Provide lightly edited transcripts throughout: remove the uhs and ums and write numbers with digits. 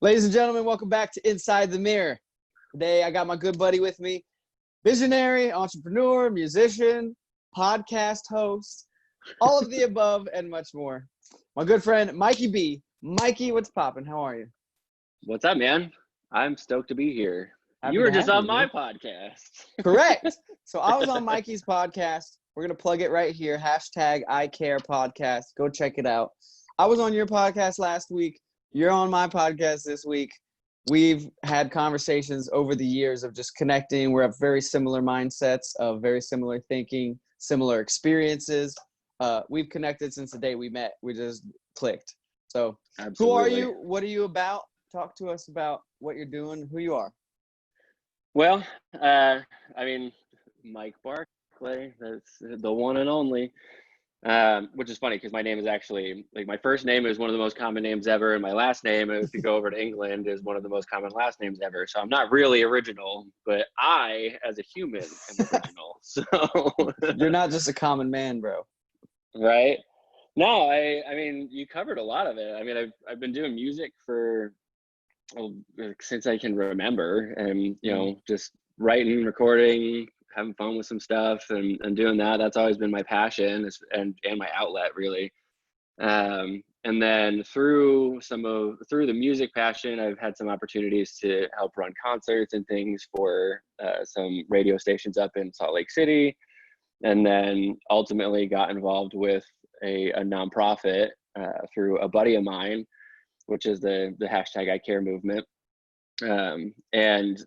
Ladies and gentlemen, welcome back to Inside the Mirror. Today, I got my good buddy with me, visionary, entrepreneur, musician, podcast host, all of the above and much more. My good friend, Mikey B. Mikey, what's poppin'? How are you? What's up, man? I'm stoked to be here. Happy You were to just have on you, my man. podcast. Correct. So I was on Mikey's podcast. We're going to plug it right here. Hashtag iCare podcast. Go check it out. I was on your podcast last week. You're on my podcast this week. We've had conversations over the years of just connecting. We have very similar mindsets, of very similar thinking, similar experiences. We've connected since the day we met. We just clicked. So Absolutely. Who are you? What are you about? Talk to us about what you're doing, who you are. Well, Mike Barclay, that's the one and only, which is funny because my name is actually, like, my first name is one of the most common names ever, and my last name, if you go over to England, is one of the most common last names ever. So I'm not really original, but I, as a human, am original. So You're not just a common man, bro. Right? No, I mean, you covered a lot of it. I mean, I've been doing music for since I can remember, and just writing, recording, having fun with some stuff, and doing that. That's always been my passion, and my outlet, really. And then through the music passion, I've had some opportunities to help run concerts and things for some radio stations up in Salt Lake City, and then ultimately got involved with a nonprofit through a buddy of mine, which is the hashtag iCare movement. And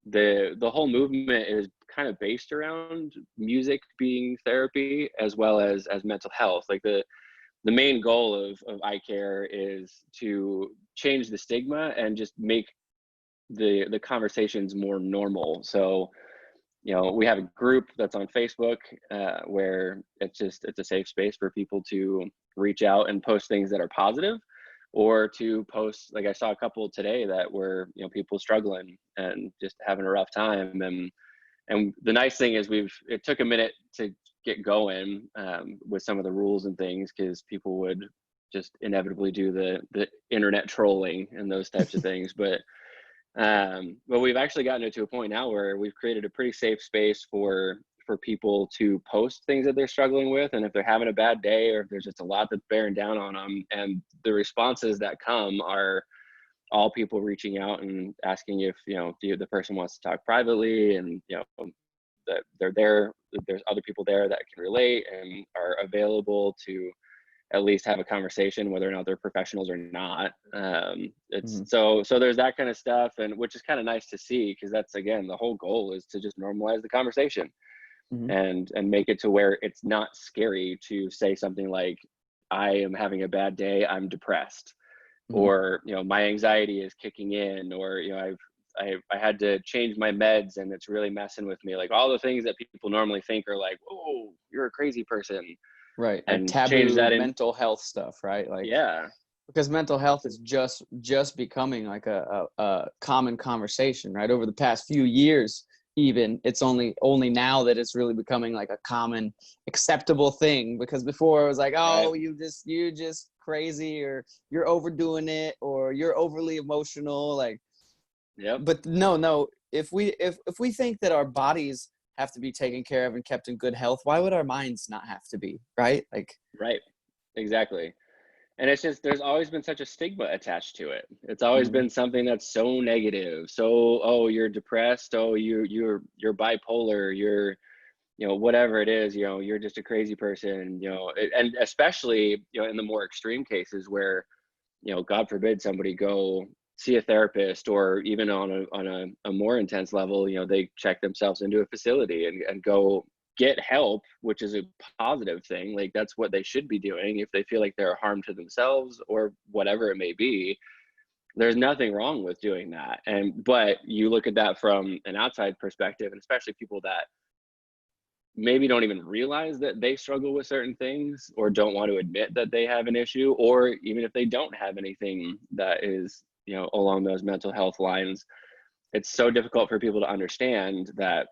the whole movement is kind of based around music being therapy as well as mental health. Like the main goal of iCare is to change the stigma and just make the conversations more normal. So we have a group that's on Facebook where it's a safe space for people to reach out and post things that are positive, or to post, like I saw a couple today that were, people struggling and just having a rough time. And the nice thing is it took a minute to get going with some of the rules and things, because people would just inevitably do the internet trolling and those types of things. But we've actually gotten to a point now where we've created a pretty safe space for people to post things that they're struggling with, and if they're having a bad day, or if there's just a lot that's bearing down on them. And the responses that come are all people reaching out and asking if the person wants to talk privately, and that they're there, there's other people there that can relate and are available to at least have a conversation, whether or not they're professionals or not. So there's that kind of stuff, and which is kind of nice to see, because that's, again, the whole goal is to just normalize the conversation. And make it to where it's not scary to say something like, I am having a bad day, I'm depressed, or my anxiety is kicking in, or I had to change my meds and it's really messing with me. Like all the things that people normally think are like, oh, you're a crazy person. Right. And like taboo change that mental health stuff, right? Like, yeah, because mental health is just becoming like a common conversation, right? Over the past few years, even, it's only now that it's really becoming like a common acceptable thing, because before it was like, oh, right, you're just crazy, or you're overdoing it, or you're overly emotional, like. Yeah. But no, if we think that our bodies have to be taken care of and kept in good health, why would our minds not have to be, right? Like, right, exactly. And it's just, there's always been such a stigma attached to it. It's always been something that's so negative. So, oh, you're depressed. Oh, you're bipolar. You're, whatever it is, you're just a crazy person, and especially, in the more extreme cases where, God forbid somebody go see a therapist, or even on a more intense level, they check themselves into a facility and go get help, which is a positive thing. Like, that's what they should be doing if they feel like they're a harm to themselves or whatever it may be. There's nothing wrong with doing that. But you look at that from an outside perspective, and especially people that maybe don't even realize that they struggle with certain things, or don't want to admit that they have an issue, or even if they don't have anything that is, along those mental health lines, it's so difficult for people to understand that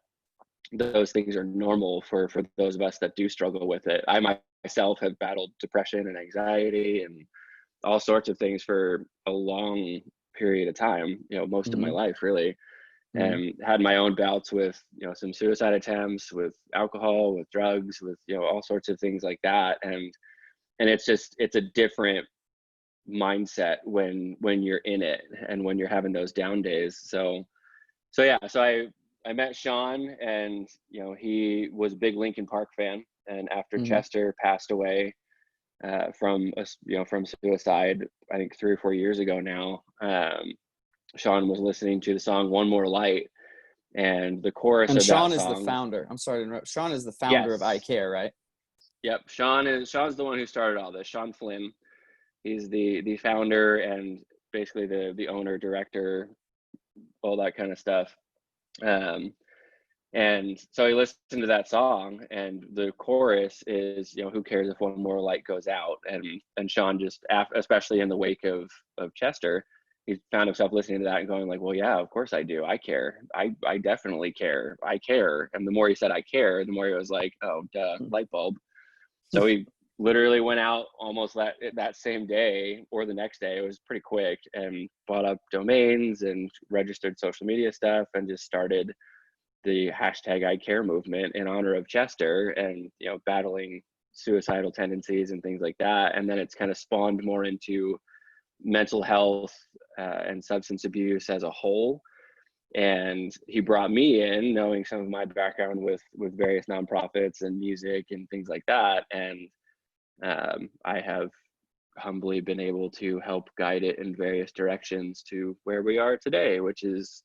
those things are normal for those of us that do struggle with it. I myself have battled depression and anxiety and all sorts of things for a long period of time, most of my Mm-hmm. life really, Mm-hmm. and had my own bouts with, some suicide attempts, with alcohol, with drugs, with, all sorts of things like that. And it's a different mindset when you're in it and when you're having those down days. So I met Sean, and he was a big Linkin Park fan, and after Mm-hmm. Chester passed away from suicide, I think 3 or 4 years ago now, Sean was listening to the song One More Light, and the chorus And of that Sean is the song. founder. I'm sorry to interrupt. Sean is the founder of Yes. iCare, right? Yep. Sean's the one who started all this. Sean Flynn. He's the founder and basically the owner, director, all that kind of stuff. Um, and so he listened to that song, and the chorus is, who cares if one more light goes out? And Sean just, especially in the wake of Chester, he found himself listening to that and going like, well, yeah, of course I do. I care. I definitely care. I care. And the more he said I care, the more he was like, oh, duh, light bulb. So he literally went out almost that same day or the next day. It was pretty quick, and bought up domains and registered social media stuff and just started the hashtag iCare movement in honor of Chester and, battling suicidal tendencies and things like that. And then it's kind of spawned more into mental health and substance abuse as a whole. And he brought me in, knowing some of my background with various nonprofits and music and things like that. And I have humbly been able to help guide it in various directions to where we are today, which is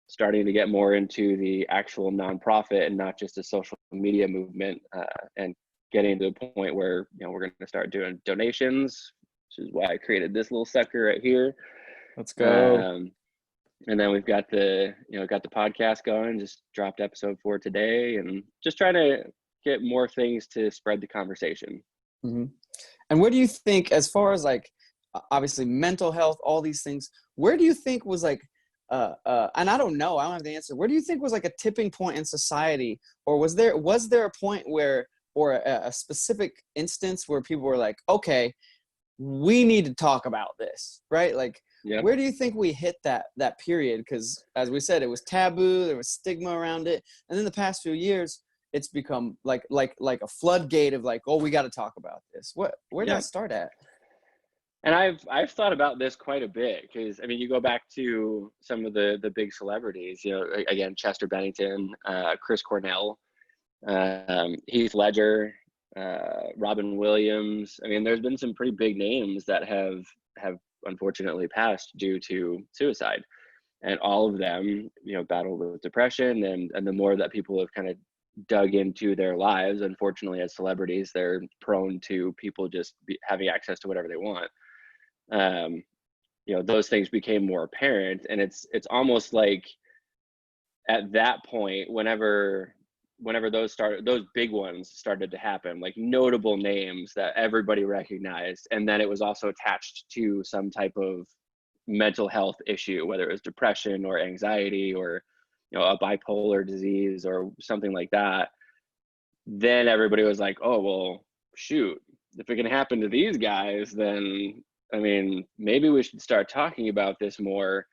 starting to get more into the actual nonprofit and not just a social media movement, and getting to the point where we're going to start doing donations, which is why I created this little sucker right here. Let's go. And then we've got the podcast going. Just dropped episode 4 today, and just trying to get more things to spread the conversation. Mm-hmm. And where do you think, as far as like obviously mental health, all these things, where do you think was like and I don't know, I don't have the answer. Where do you think was like a tipping point in society, or was there a point where, or a specific instance where people were like, okay, we need to talk about this, right? Like, Yep. Where do you think we hit that period? Because as we said, it was taboo, there was stigma around it, and in the past few years, it's become like a floodgate of like, oh, we got to talk about this. Where did that start at? And I've thought about this quite a bit, because I mean, you go back to some of the big celebrities, again, Chester Bennington, Chris Cornell, Heath Ledger, Robin Williams. I mean, there's been some pretty big names that have unfortunately passed due to suicide, and all of them, battled with depression. And the more that people have kind of dug into their lives, unfortunately, as celebrities, they're prone to people just having access to whatever they want. Those things became more apparent, and it's almost like at that point, whenever those big ones started to happen, like notable names that everybody recognized, and then it was also attached to some type of mental health issue, whether it was depression or anxiety or a bipolar disease or something like that, then everybody was like, oh, well, shoot, if it can happen to these guys, then I mean, maybe we should start talking about this more.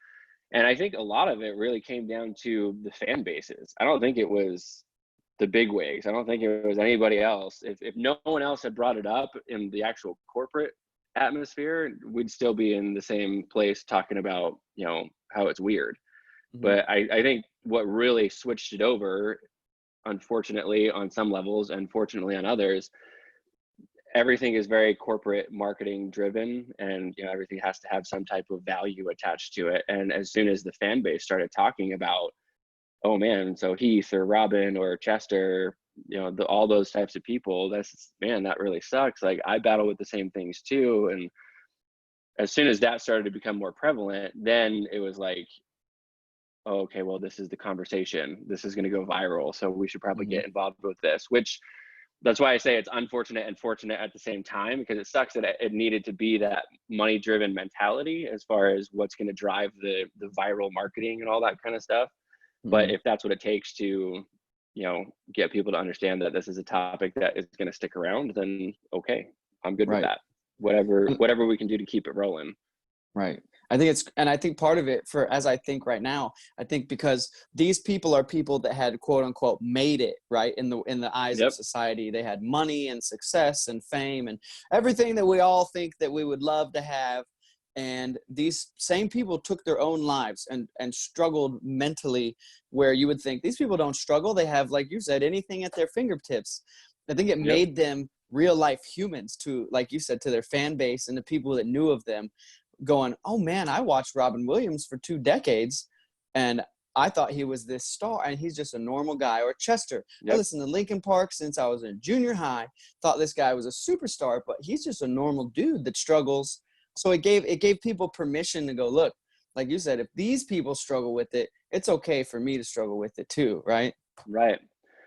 And I think a lot of it really came down to the fan bases. I don't think it was the big wigs. I don't think it was anybody else. If no one else had brought it up in the actual corporate atmosphere, we'd still be in the same place talking about, how it's weird. Mm-hmm. But I think what really switched it over, unfortunately, on some levels, and fortunately on others, everything is very corporate marketing driven, and everything has to have some type of value attached to it. And as soon as the fan base started talking about, oh man, so Heath or Robin or Chester, all those types of people, that really sucks. Like, I battle with the same things too. And as soon as that started to become more prevalent, then it was like, oh, okay, well, this is the conversation. This is going to go viral, so we should probably get involved with this, which that's why I say it's unfortunate and fortunate at the same time, because it sucks that it needed to be that money-driven mentality as far as what's going to drive the viral marketing and all that kind of stuff. Mm-hmm. But if that's what it takes to, get people to understand that this is a topic that is going to stick around, then okay, I'm good with that. Whatever we can do to keep it rolling. Right. I think part of it, for as I think right now, I think because these people are people that had quote unquote made it, right, in the eyes of Yep. society. They had money and success and fame and everything that we all think that we would love to have. And these same people took their own lives and struggled mentally, where you would think these people don't struggle. They have, like you said, anything at their fingertips. I think it Yep. made them real life humans, to, like you said, to their fan base and the people that knew of them, going, oh man, I watched Robin Williams for 2 decades and I thought he was this star and he's just a normal guy. Or Chester, I Yep. listened to Linkin Park since I was in junior high, thought this guy was a superstar, but he's just a normal dude that struggles. So it gave people permission to go, look, like you said, if these people struggle with it, it's okay for me to struggle with it too, right? Right.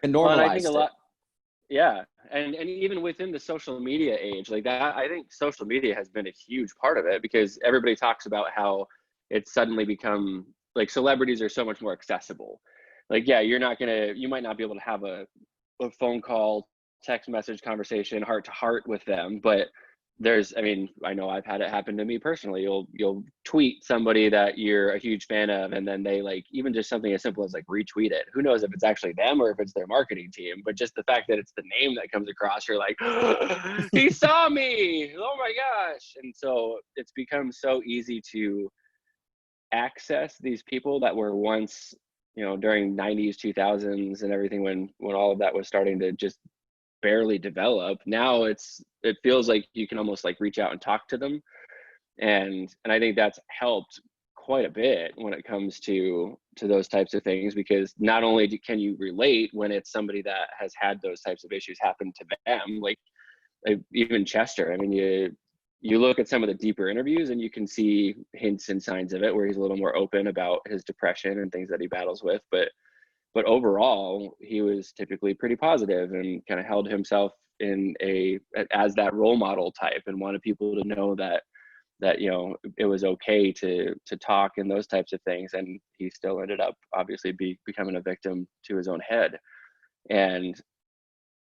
And Well, and I think a normalized it. lot, yeah. And even within the social media age, like that, I think social media has been a huge part of it, because everybody talks about how it's suddenly become like celebrities are so much more accessible. Like, yeah, you might not be able to have a phone call, text message conversation, heart to heart with them, but I mean, I know I've had it happen to me personally. You'll tweet somebody that you're a huge fan of, and then they, like, even just something as simple as like retweet it. Who knows if it's actually them or if it's their marketing team, but just the fact that it's the name that comes across, you're like, he saw me. Oh my gosh. And so it's become so easy to access these people that were once, during 90s, 2000s and everything, when all of that was starting to just barely develop. Now it feels like you can almost like reach out and talk to them, and I think that's helped quite a bit when it comes to those types of things, because not only can you relate when it's somebody that has had those types of issues happen to them, like even Chester. I mean, you look at some of the deeper interviews and you can see hints and signs of it where he's a little more open about his depression and things that he battles with, but overall he was typically pretty positive and kind of held himself as that role model type, and wanted people to know that it was okay to talk and those types of things. And he still ended up obviously becoming a victim to his own head. And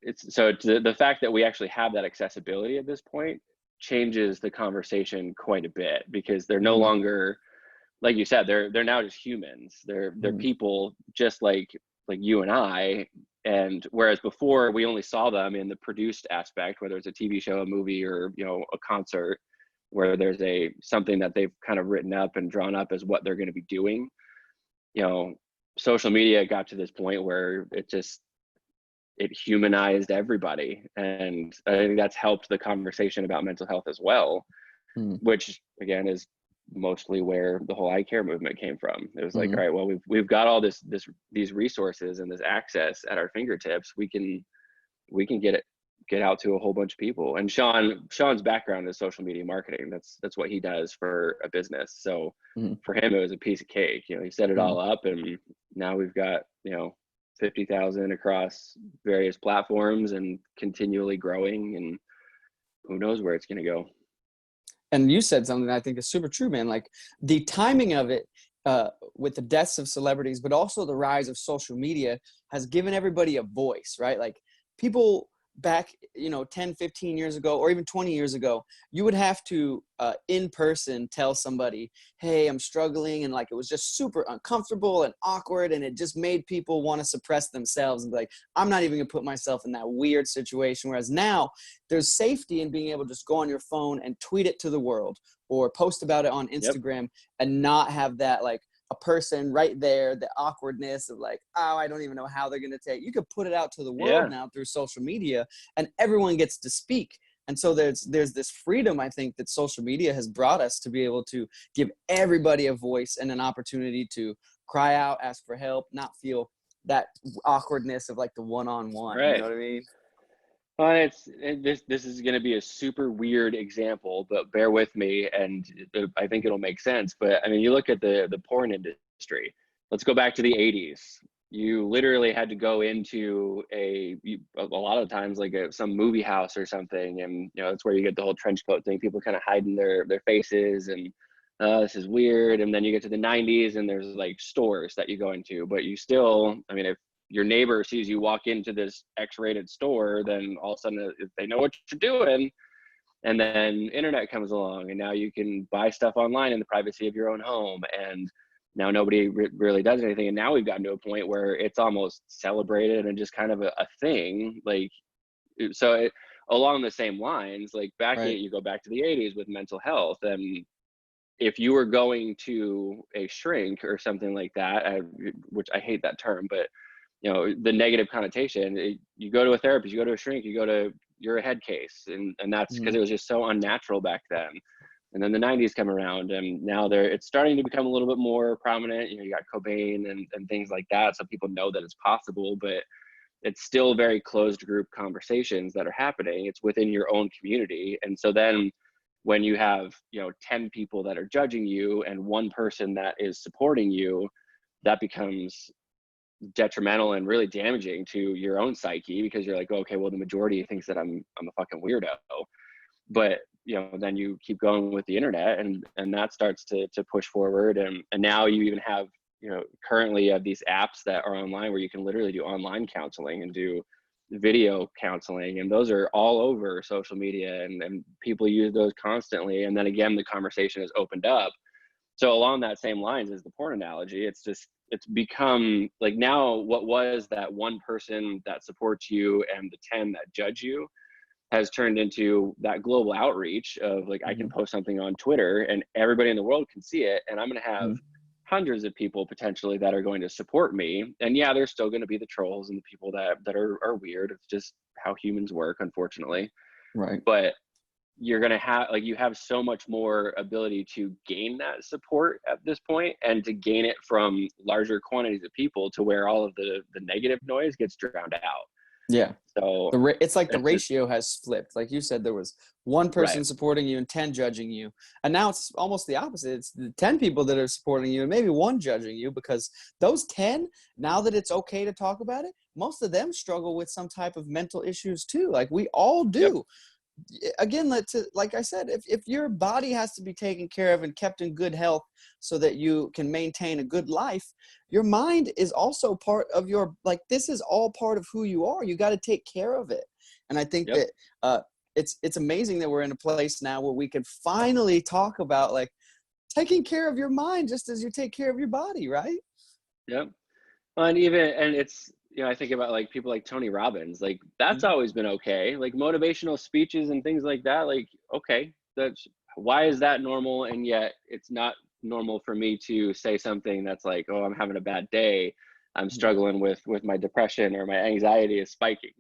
it's the fact that we actually have that accessibility at this point changes the conversation quite a bit, because they're no longer, like you said, they're now just humans. They're people just like you and I. And whereas before we only saw them in the produced aspect, whether it's a TV show, a movie, or a concert, where there's something that they've kind of written up and drawn up as what they're going to be doing. Social media got to this point where it humanized everybody, and I think that's helped the conversation about mental health as well, which again is mostly where the whole iCare movement came from. It was like, all right, well, we've got all these resources and this access at our fingertips. We can get out to a whole bunch of people. And Sean's background is social media marketing. That's what he does for a business. So for him, it was a piece of cake. He set it all up, and now we've got 50,000 across various platforms and continually growing, and who knows where it's going to go. And you said something that I think is super true, man. Like the timing of it, with the deaths of celebrities, but also the rise of social media has given everybody a voice, right? Like people back, 10, 15 years ago, or even 20 years ago, you would have to in person tell somebody, hey, I'm struggling. And like, it was just super uncomfortable and awkward. And it just made people want to suppress themselves and be like, I'm not even gonna put myself in that weird situation. Whereas now there's safety in being able to just go on your phone and tweet it to the world, or post about it on Instagram, and not have that, like, a person right there, the awkwardness of like, oh, I don't even know how they're going to take. You could put it out to the world now through social media, and everyone gets to speak. And so there's this freedom, I think, that social media has brought us, to be able to give everybody a voice and an opportunity to cry out, ask for help, not feel that awkwardness of like the one-on-one. Right. You know what I mean? This is going to be a super weird example, but bear with me, and I think it'll make sense. But I mean, you look at the porn industry. Let's go back to the 80s. You literally had to go into a lot of times like some movie house or something, and that's where you get the whole trench coat thing. People kind of hiding their faces, and this is weird. And then you get to the 90s, and there's like stores that you go into, but you still, I mean, if your neighbor sees you walk into this X-rated store, then all of a sudden, if they know what you're doing, And then internet comes along, and now you can buy stuff online in the privacy of your own home. And now nobody really does anything. And now we've gotten to a point where it's almost celebrated and just kind of a thing. Like, so along the same lines, like you go back to the 80s with mental health. And if you were going to a shrink or something like that, which I hate that term, but the negative connotation, you go to a therapist, you go to a shrink, you're a head case. And that's because it was just so unnatural back then. And then the 90s come around, and now it's starting to become a little bit more prominent. You got Cobain and things like that. So people know that it's possible, but it's still very closed group conversations that are happening. It's within your own community. And so then when you have, 10 people that are judging you and one person that is supporting you, that becomes detrimental and really damaging to your own psyche, because you're like, okay, well, the majority thinks that I'm a fucking weirdo. But then you keep going with the internet, and that starts to push forward. And now you even have, currently you have these apps that are online where you can literally do online counseling and do video counseling, and those are all over social media, and people use those constantly. And then again, the conversation has opened up. So along that same lines as the porn analogy, it's become like, now what was that one person that supports you and the 10 that judge you has turned into that global outreach of like, I can post something on Twitter and everybody in the world can see it, and I'm going to have hundreds of people potentially that are going to support me. And yeah, there's still going to be the trolls and the people that are weird. It's just how humans work, unfortunately. Right. But you're going to have, like, you have so much more ability to gain that support at this point, and to gain it from larger quantities of people, to where all of the negative noise gets drowned out. Yeah. So it's like the ratio has flipped. Like you said, there was one person supporting you and 10 judging you. And now it's almost the opposite. It's the 10 people that are supporting you and maybe one judging you, because those 10, now that it's okay to talk about it, most of them struggle with some type of mental issues too. Like we all do. Again, like I said, if your body has to be taken care of and kept in good health so that you can maintain a good life, your mind is also part of this is all part of who you are. You got to take care of it. And I think that it's amazing that we're in a place now where we can finally talk about like taking care of your mind just as you take care of your body, right? Yep. And it's, I think about like people like Tony Robbins, like that's always been okay. Like motivational speeches and things like that. Like, okay, why is that normal? And yet it's not normal for me to say something that's like, oh, I'm having a bad day. I'm struggling with my depression, or my anxiety is spiking.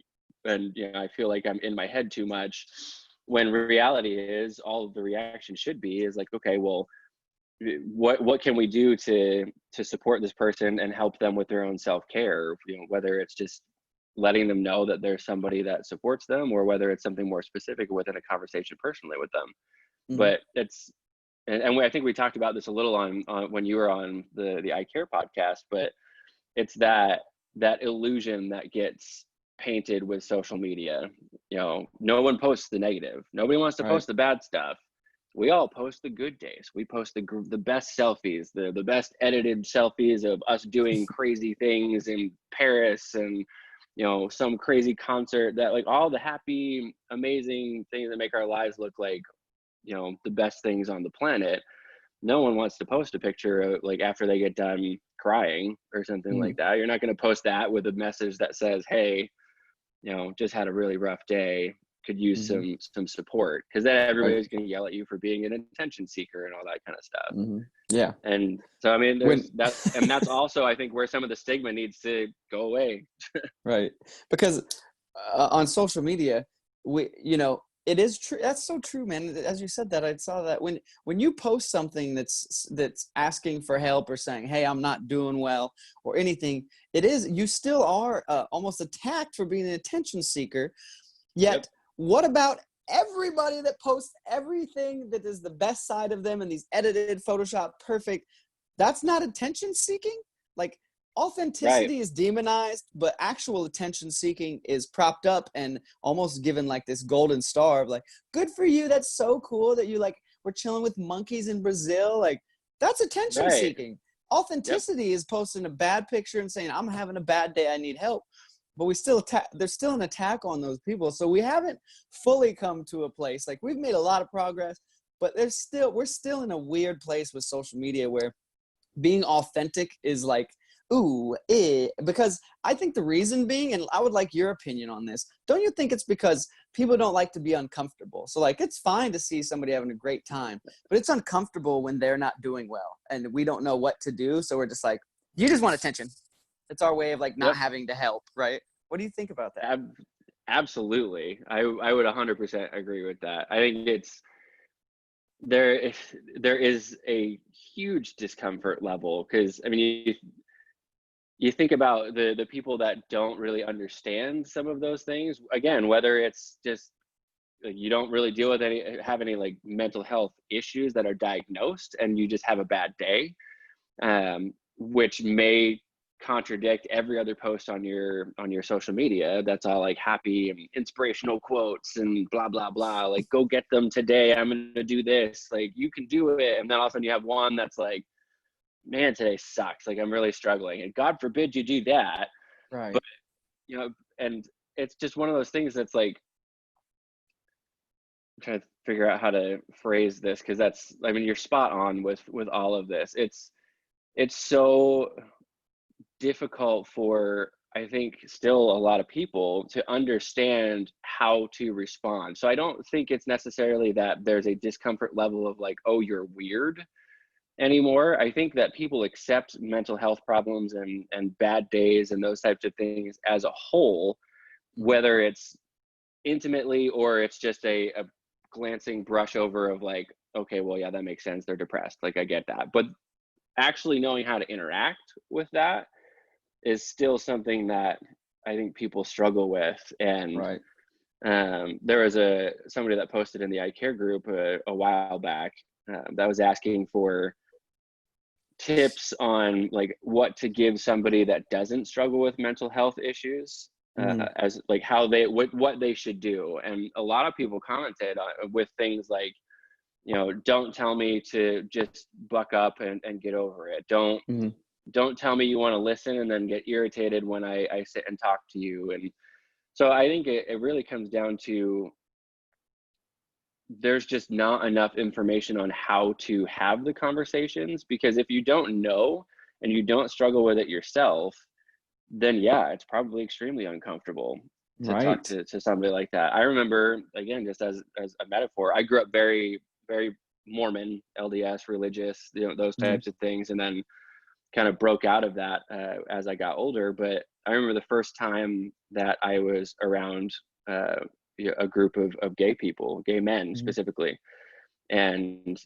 And, I feel like I'm in my head too much, when reality is all of the reaction should be is like, okay, well, what can we do to support this person and help them with their own self-care, whether it's just letting them know that there's somebody that supports them, or whether it's something more specific within a conversation personally with them. But it's, and I think we talked about this a little on when you were on the iCare podcast, but it's that illusion that gets painted with social media. No one posts the negative. Nobody wants to post the bad stuff. We all post the good days. We post the best selfies, the best edited selfies of us doing crazy things in Paris, and some crazy concert, that like all the happy, amazing things that make our lives look like the best things on the planet. No one wants to post a picture of like after they get done crying or something like that. You're not going to post that with a message that says, hey, just had a really rough day, could use some support, because then everybody's going to yell at you for being an attention seeker and all that kind of stuff. Yeah. And so, I mean, that's also, I think, where some of the stigma needs to go away. Right. Because on social media, it is true. That's so true, man. As you said that, I saw that when you post something that's asking for help, or saying, hey, I'm not doing well, or anything, you still are almost attacked for being an attention seeker. Yet, what about everybody that posts everything that is the best side of them, and these edited, Photoshop perfect? That's not attention seeking. Like, authenticity is demonized, but actual attention seeking is propped up and almost given like this golden star of like, good for you. That's so cool that you we're chilling with monkeys in Brazil. Like, that's attention seeking. Authenticity is posting a bad picture and saying, I'm having a bad day, I need help. but we still there's still an attack on those people. So we haven't fully come to a place. Like, we've made a lot of progress, but we're still in a weird place with social media where being authentic is like, because I think the reason being, and I would like your opinion on this, don't you think it's because people don't like to be uncomfortable? So like, it's fine to see somebody having a great time, but it's uncomfortable when they're not doing well and we don't know what to do. So we're just like, you just want attention. It's our way of like not having to help, right? What do you think about that? Absolutely. I would 100% agree with that. I think there is a huge discomfort level, because I mean, you think about the people that don't really understand some of those things. Again, whether it's just like you don't really have any like mental health issues that are diagnosed, and you just have a bad day, which may contradict every other post on your social media that's all like happy and inspirational quotes and blah blah blah, like go get them today, I'm gonna do this, like you can do it. And then all of a sudden you have one that's like, man, today sucks, like I'm really struggling, and God forbid you do that. Right. But and it's just one of those things that's like, I'm trying to figure out how to phrase this, because I mean, you're spot on with all of this. It's so difficult for, I think, still a lot of people to understand how to respond. So I don't think it's necessarily that there's a discomfort level of like, oh, you're weird anymore. I think that people accept mental health problems and bad days and those types of things as a whole, whether it's intimately or it's just a glancing brush over of like, okay, well, yeah, that makes sense, they're depressed, like I get that. But actually knowing how to interact with that is still something that I think people struggle with. And Right. There was somebody that posted in the iCare group a while back that was asking for tips on like what to give somebody that doesn't struggle with mental health issues, as like how what they should do. And a lot of people commented with things like, don't tell me to just buck up and get over it. Don't tell me you want to listen and then get irritated when I sit and talk to you. And so I think it really comes down to, there's just not enough information on how to have the conversations, because if you don't know and you don't struggle with it yourself, then yeah, it's probably extremely uncomfortable to talk to somebody like that. I remember, again, just as a metaphor, I grew up very, very Mormon, LDS, religious, those types of things, and then kind of broke out of that as I got older. But I remember the first time that I was around a group of gay people, gay men specifically, and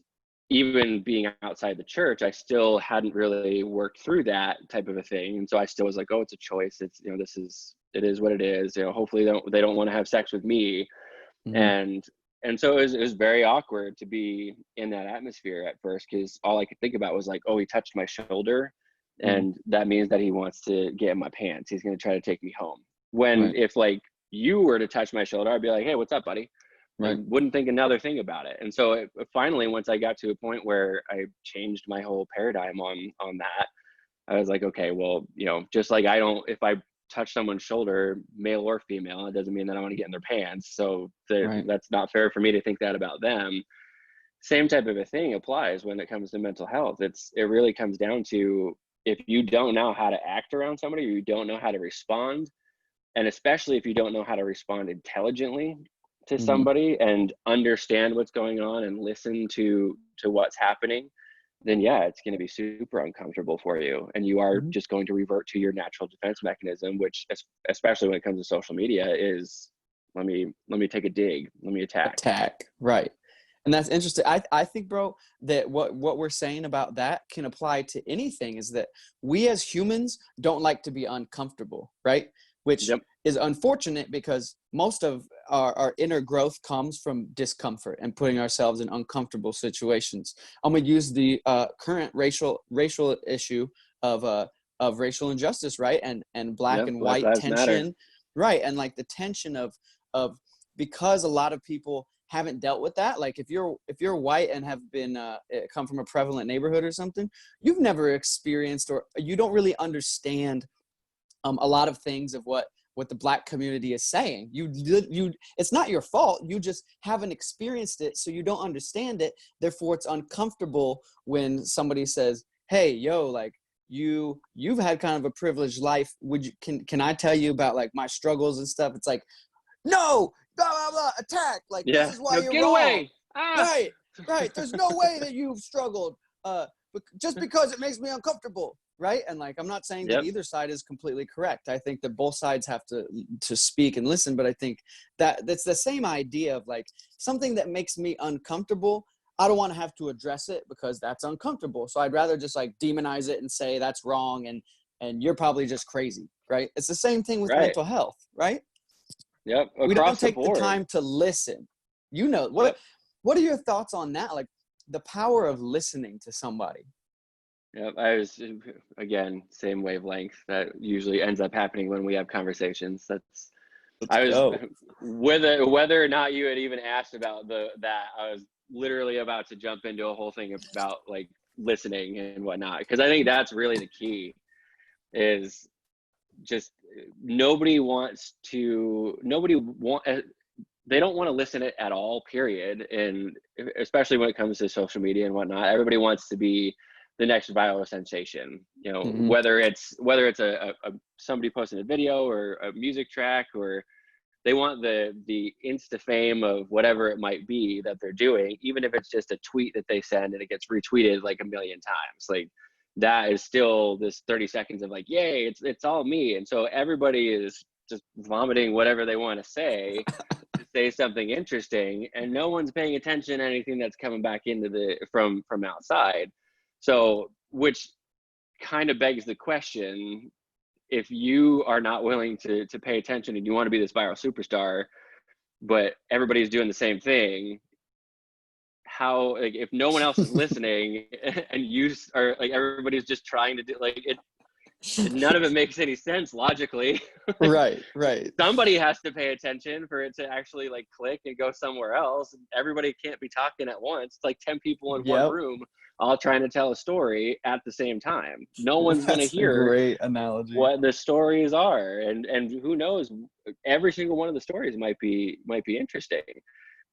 even being outside the church, I still hadn't really worked through that type of a thing. And so I still was like, oh, it's a choice. It's, it is what it is. Hopefully they don't want to have sex with me. And so it was very awkward to be in that atmosphere at first, because all I could think about was like, oh, he touched my shoulder, and that means that he wants to get in my pants. He's going to try to take me home. When if like you were to touch my shoulder, I'd be like, hey, what's up, buddy? I wouldn't think another thing about it. And so finally, once I got to a point where I changed my whole paradigm on that, I was like, okay, well, just like if I touch someone's shoulder, male or female, it doesn't mean that I want to get in their pants. So that's not fair for me to think that about them. Same type of a thing applies when it comes to mental health. It really comes down to, if you don't know how to act around somebody, or you don't know how to respond, and especially if you don't know how to respond intelligently to somebody and understand what's going on and listen to what's happening, then yeah, it's going to be super uncomfortable for you. And you are just going to revert to your natural defense mechanism, which, especially when it comes to social media, is let me take a dig, let me attack. Right. And that's interesting. I think, bro, that what we're saying about that can apply to anything, is that we as humans don't like to be uncomfortable, right? Which is unfortunate, because most of our inner growth comes from discomfort and putting ourselves in uncomfortable situations. I'm going to use the current racial issue of racial injustice, right? And black and white tension, matter. right? And like the tension of because a lot of people haven't dealt with that. Like if you're white and have been come from a prevalent neighborhood or something, you've never experienced, or you don't really understand a lot of things of what what the Black community is saying. It's not your fault. You just haven't experienced it, so you don't understand it. Therefore, it's uncomfortable when somebody says, hey, yo, like, you've had kind of a privileged life. Can I tell you about like my struggles and stuff? It's like, no, blah, blah, blah, attack. Like, Yeah. this is why No, you're get wrong. away. Ah. Right. There's no way that you've struggled. Just because it makes me uncomfortable. Right. And like, I'm not saying that either side is completely correct. I think that both sides have to speak and listen. But I think that's the same idea of like something that makes me uncomfortable. I don't want to have to address it because that's uncomfortable. So I'd rather just like demonize it and say that's wrong. And you're probably just crazy. Right. It's the same thing with mental health. Right. Yep. We don't take the board. the time to listen. You know, what are your thoughts on that? Like the power of listening to somebody. Yep. I was, again, same wavelength. That usually ends up happening when we have conversations. Whether or not you had even asked about that, I was literally about to jump into a whole thing about like listening and whatnot. Because I think that's really the key is just they don't want to listen at all, period. And especially when it comes to social media and whatnot, everybody wants to be the next viral sensation, you know, whether it's a somebody posting a video or a music track, or they want the insta fame of whatever it might be that they're doing, even if it's just a tweet that they send and it gets retweeted like a million times. Like that is still this 30 seconds of like, yay, it's all me. And so everybody is just vomiting whatever they want to say to say something interesting, and no one's paying attention to anything that's coming back into from outside. So, which kind of begs the question, if you are not willing to pay attention and you want to be this viral superstar, but everybody's doing the same thing, how, like, if no one else is listening and you are like, everybody's just trying to do like it, none of it makes any sense logically. Right. Somebody has to pay attention for it to actually like click and go somewhere else. Everybody can't be talking at once. It's like 10 people in one room all trying to tell a story at the same time. No one's going to hear great analogy. What the stories are, and who knows, every single one of the stories might be interesting.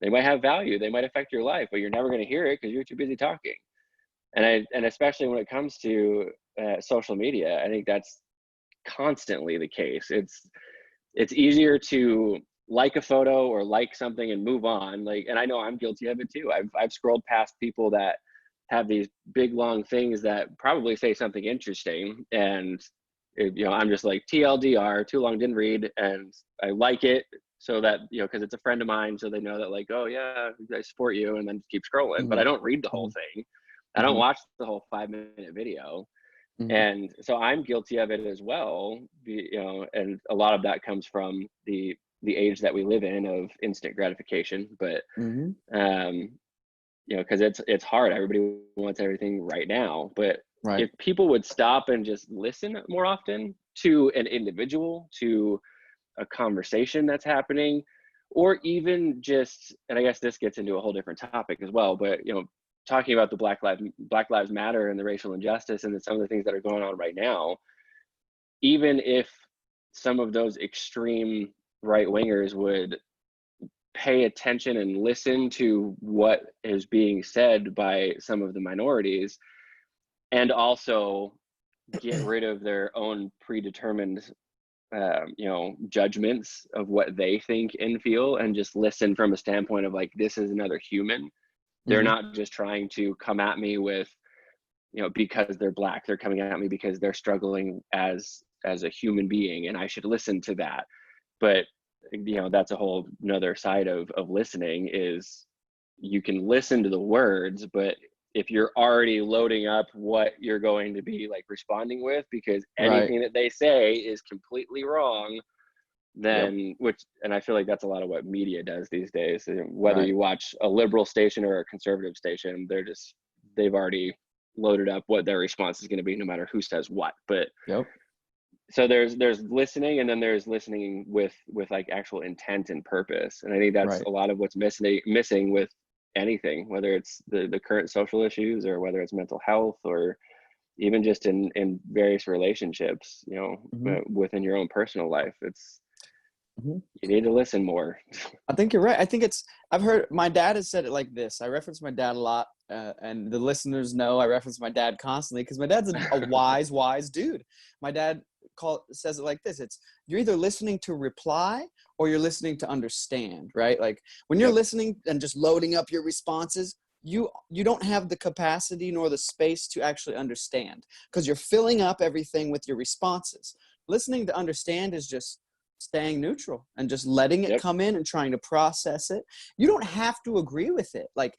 They might have value, they might affect your life, but you're never going to hear it because you're too busy talking. And especially when it comes to social media, I think that's constantly the case. It's easier to like a photo or like something and move on. Like, and I know I'm guilty of it too. I've scrolled past people that have these big long things that probably say something interesting, and I'm just like, TLDR, too long, didn't read, and I like it so that, because it's a friend of mine, so they know that like, oh yeah, I support you, and then just keep scrolling. But I don't read the whole thing. I don't watch the whole 5-minute video. And so I'm guilty of it as well, and a lot of that comes from the age that we live in of instant gratification. But because it's hard. Everybody wants everything right now. But if people would stop and just listen more often to an individual, to a conversation that's happening, or even just, and I guess this gets into a whole different topic as well, but talking about the Black Lives Matter and the racial injustice and some of the things that are going on right now, even if some of those extreme right wingers would pay attention and listen to what is being said by some of the minorities, and also get rid of their own predetermined judgments of what they think and feel, and just listen from a standpoint of like, this is another human. They're not just trying to come at me with, because they're Black, they're coming at me because they're struggling as a human being, and I should listen to that. But that's a whole another side of listening, is you can listen to the words, but if you're already loading up what you're going to be like responding with, because anything that they say is completely wrong, then and I feel like that's a lot of what media does these days. Whether you watch a liberal station or a conservative station, they've already loaded up what their response is going to be, no matter who says what. But so there's listening, and then there's listening with like actual intent and purpose. And I think that's a lot of what's missing with anything, whether it's the current social issues, or whether it's mental health, or even just in various relationships, within your own personal life. Mhm. You need to listen more. I think you're right. I think I've heard my dad has said it like this. I reference my dad a lot, and the listeners know I reference my dad constantly because my dad's a wise dude. My dad says it like this. You're either listening to reply or you're listening to understand, right? Like when you're Yep. listening and just loading up your responses, you don't have the capacity nor the space to actually understand because you're filling up everything with your responses. Listening to understand is just staying neutral and just letting it Yep. come in and trying to process it. You don't have to agree with it. Like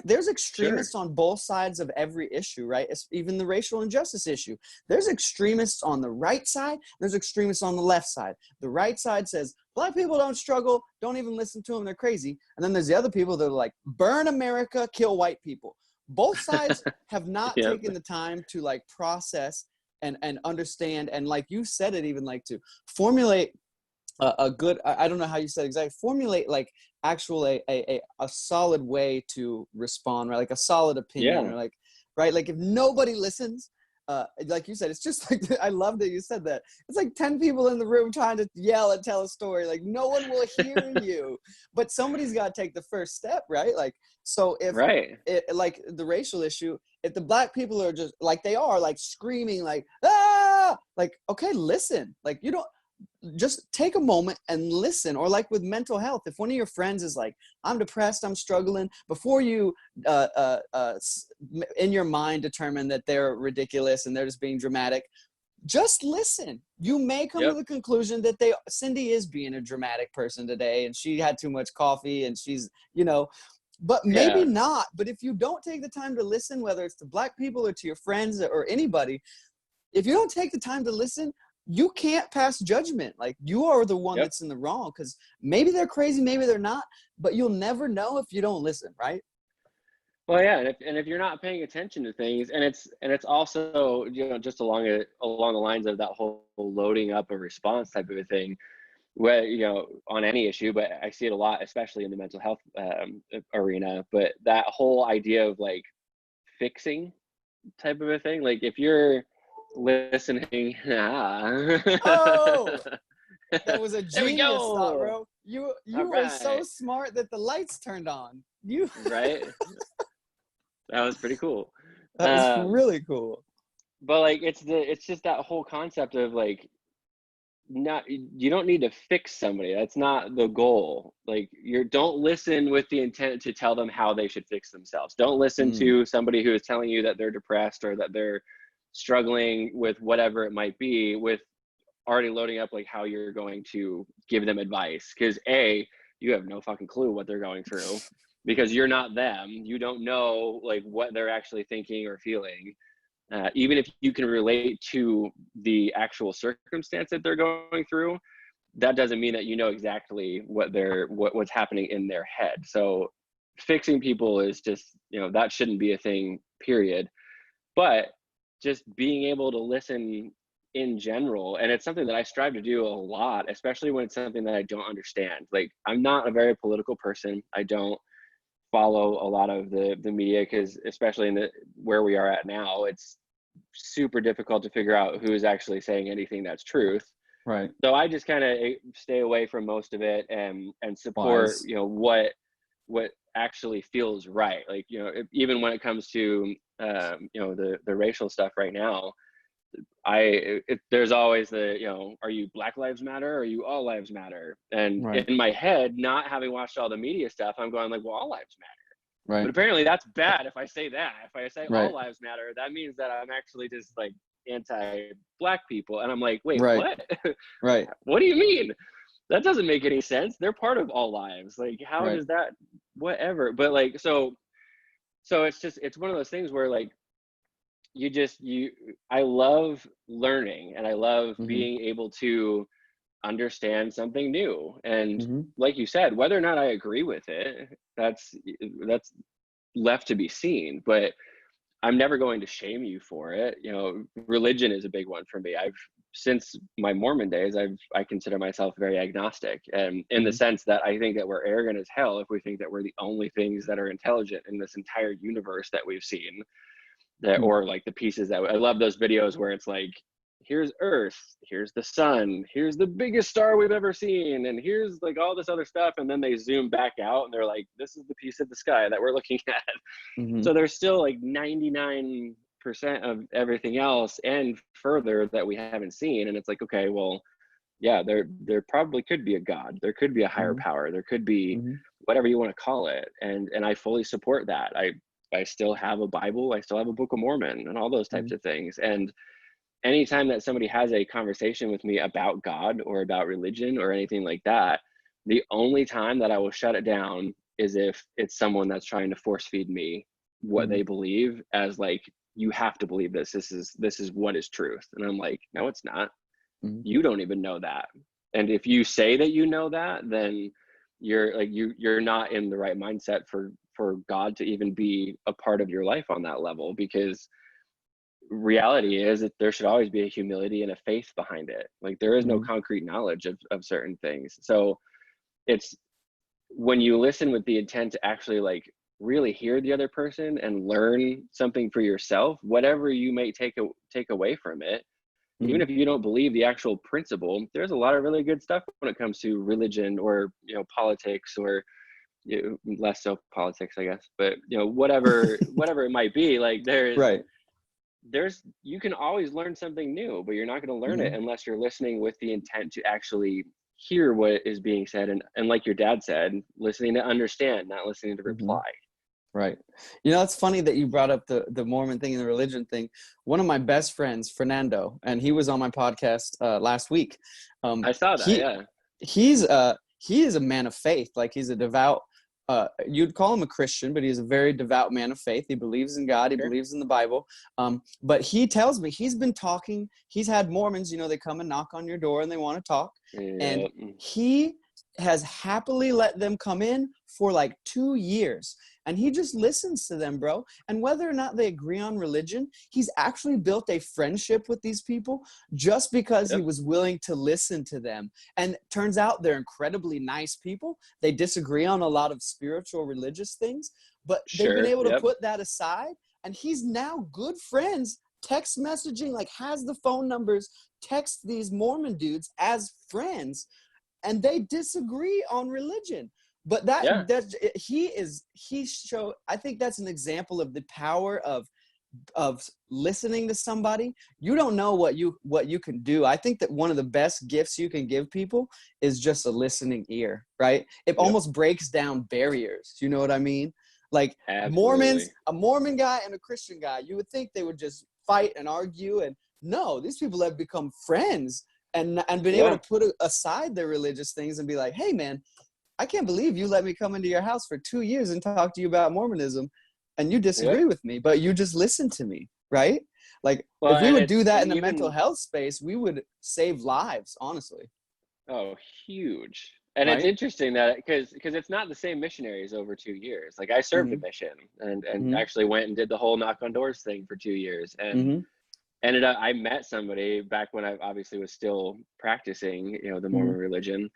there's extremists on both sides of every issue, right? It's even the racial injustice issue. There's extremists on the right side. There's extremists on the left side. The right side says, Black people don't struggle. Don't even listen to them. They're crazy. And then there's the other people that are like, burn America, kill white people. Both sides have not Yep. taken the time to like process and understand. And like you said it, even like to formulate a good, I don't know how you said exactly, formulate like actual a solid way to respond, right? Like a solid opinion, Yeah. or like, right? Like if nobody listens, like you said, it's just like, I love that you said that. It's like 10 people in the room trying to yell and tell a story. Like no one will hear you, but somebody's got to take the first step, right? Like, so if Right. like the racial issue, if the Black people are just like, they are like screaming like, ah, like, okay, listen, like you don't, just take a moment and listen. Or like with mental health, if one of your friends is like, I'm depressed, I'm struggling, before you in your mind determine that they're ridiculous and they're just being dramatic, just listen. You may come to Yep. the conclusion that Cindy is being a dramatic person today and she had too much coffee and she's, but maybe Yeah. not. But if you don't take the time to listen, whether it's to Black people or to your friends or anybody, if you don't take the time to listen, you can't pass judgment. Like you are the one Yep. that's in the wrong, because maybe they're crazy, maybe they're not, but you'll never know if you don't listen, right? Well, yeah, and if you're not paying attention to things, and it's also just along the lines of that whole loading up a response type of a thing, where on any issue, but I see it a lot, especially in the mental health arena. But that whole idea of like fixing type of a thing, like if you're listening, Oh, that was a there we genius thought, go. bro. You All are so right, smart that the lights turned on. You right. That was pretty cool. That was really cool. But like it's just that whole concept of like, not, you don't need to fix somebody. That's not the goal. Like don't listen with the intent to tell them how they should fix themselves. Don't listen to somebody who is telling you that they're depressed or that they're struggling with whatever it might be, with already loading up like how you're going to give them advice, because you have no fucking clue what they're going through, because you're not them. You don't know like what they're actually thinking or feeling. Even if you can relate to the actual circumstance that they're going through, that doesn't mean that you know exactly what's happening in their head. So fixing people is just, that shouldn't be a thing, period. But just being able to listen in general, and it's something that I strive to do a lot, especially when it's something that I don't understand. Like I'm not a very political person. I don't follow a lot of the media, because especially in where we are at now, it's super difficult to figure out who is actually saying anything that's truth. Right. So I just kind of stay away from most of it and support Wise. what actually feels right. Like even when it comes to the racial stuff right now, there's always are you Black Lives Matter or are you All Lives Matter? And Right. in my head, not having watched all the media stuff, I'm going like, well, all lives matter. Right. But apparently that's bad. If I say that, if I say Right. all lives matter, that means that I'm actually just like anti-Black people. And I'm like, wait, Right. what? Right. What do you mean? That doesn't make any sense. They're part of all lives. Like, how Right. does that, whatever. But like, so it's one of those things where like, I love learning, and I love being able to understand something new. And like you said, whether or not I agree with it, that's left to be seen. But I'm never going to shame you for it. Religion is a big one for me. Since my Mormon days, I consider myself very agnostic, and in the sense that I think that we're arrogant as hell if we think that we're the only things that are intelligent in this entire universe that we've seen. Or like the pieces that I love those videos where it's like here's Earth, here's the sun, here's the biggest star we've ever seen, and here's like all this other stuff. And then they zoom back out and they're like, this is the piece of the sky that we're looking at. Mm-hmm. So there's still like 99% of everything else and further that we haven't seen. And it's like, okay, well, yeah, there probably could be a God, there could be a higher power, there could be whatever you want to call it. And I fully support that. I still have a Bible, I still have a Book of Mormon and all those types of things. And anytime that somebody has a conversation with me about God or about religion or anything like that, the only time that I will shut it down is if it's someone that's trying to force feed me what they believe as like, you have to believe this. This is what is truth. And I'm like, no, it's not. You don't even know that. And if you say that you know that, then you're like, you're not in the right mindset for God to even be a part of your life on that level, because reality is that there should always be a humility and a faith behind it. Like there is no concrete knowledge of certain things. So it's when you listen with the intent to actually like really hear the other person and learn something for yourself, whatever you may take away from it, even if you don't believe the actual principle, there's a lot of really good stuff when it comes to religion or, you know, politics, or less so politics, I guess, but you know, whatever it might be, like there's you can always learn something new, but you're not going to learn it unless you're listening with the intent to actually hear what is being said, and like your dad said, listening to understand, not listening to reply. Right. You know, it's funny that you brought up the Mormon thing and the religion thing. One of my best friends, Fernando, and he was on my podcast last week. I saw that. He is a man of faith. Like he's a devout, you'd call him a Christian, but he's a very devout man of faith. He believes in God. He believes in the Bible. But he tells me he's been talking. He's had Mormons, you know, they come and knock on your door and they want to talk. And he has happily let them come in for like 2 years. And he just listens to them, bro. And whether or not they agree on religion, he's actually built a friendship with these people just because he was willing to listen to them. And turns out they're incredibly nice people. They disagree on a lot of spiritual, religious things, but they've been able to put that aside. And he's now good friends, text messaging, like has the phone numbers, text these Mormon dudes as friends, and they disagree on religion. But I think that's an example of the power of listening to somebody. You don't know what you can do. I think that one of the best gifts you can give people is just a listening ear, right? It almost breaks down barriers. You know what I mean? Like Mormons, a Mormon guy and a Christian guy, you would think they would just fight and argue, and no, these people have become friends and been able to put aside their religious things and be like, hey man, I can't believe you let me come into your house for 2 years and talk to you about Mormonism, and you disagree with me, but you just listen to me, right? Like, if we would do that in the mental health space, we would save lives, honestly. Oh, huge. And it's interesting that because it's not the same missionaries over 2 years. Like I served a mission and actually went and did the whole knock on doors thing for 2 years, and ended up, I met somebody back when I obviously was still practicing, you know, the Mormon religion.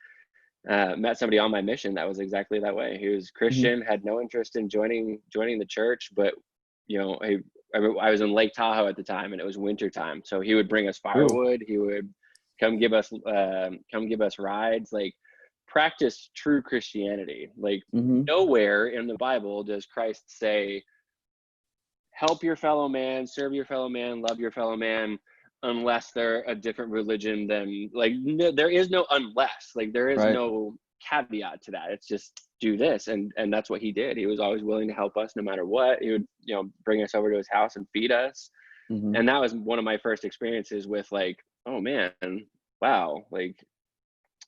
Met somebody on my mission that was exactly that way. He was Christian, had no interest in joining the church, but you know, I was in Lake Tahoe at the time, and it was winter time, so he would bring us firewood. He would come give us rides, like practice true Christianity. Like nowhere in the Bible does Christ say, help your fellow man, serve your fellow man, love your fellow man, unless they're a different religion than, like, no, there is no unless, like there is no caveat to that. It's just do this, and that's what he did. He was always willing to help us no matter what. He would, you know, bring us over to his house and feed us. And that was one of my first experiences with like, oh man, wow, like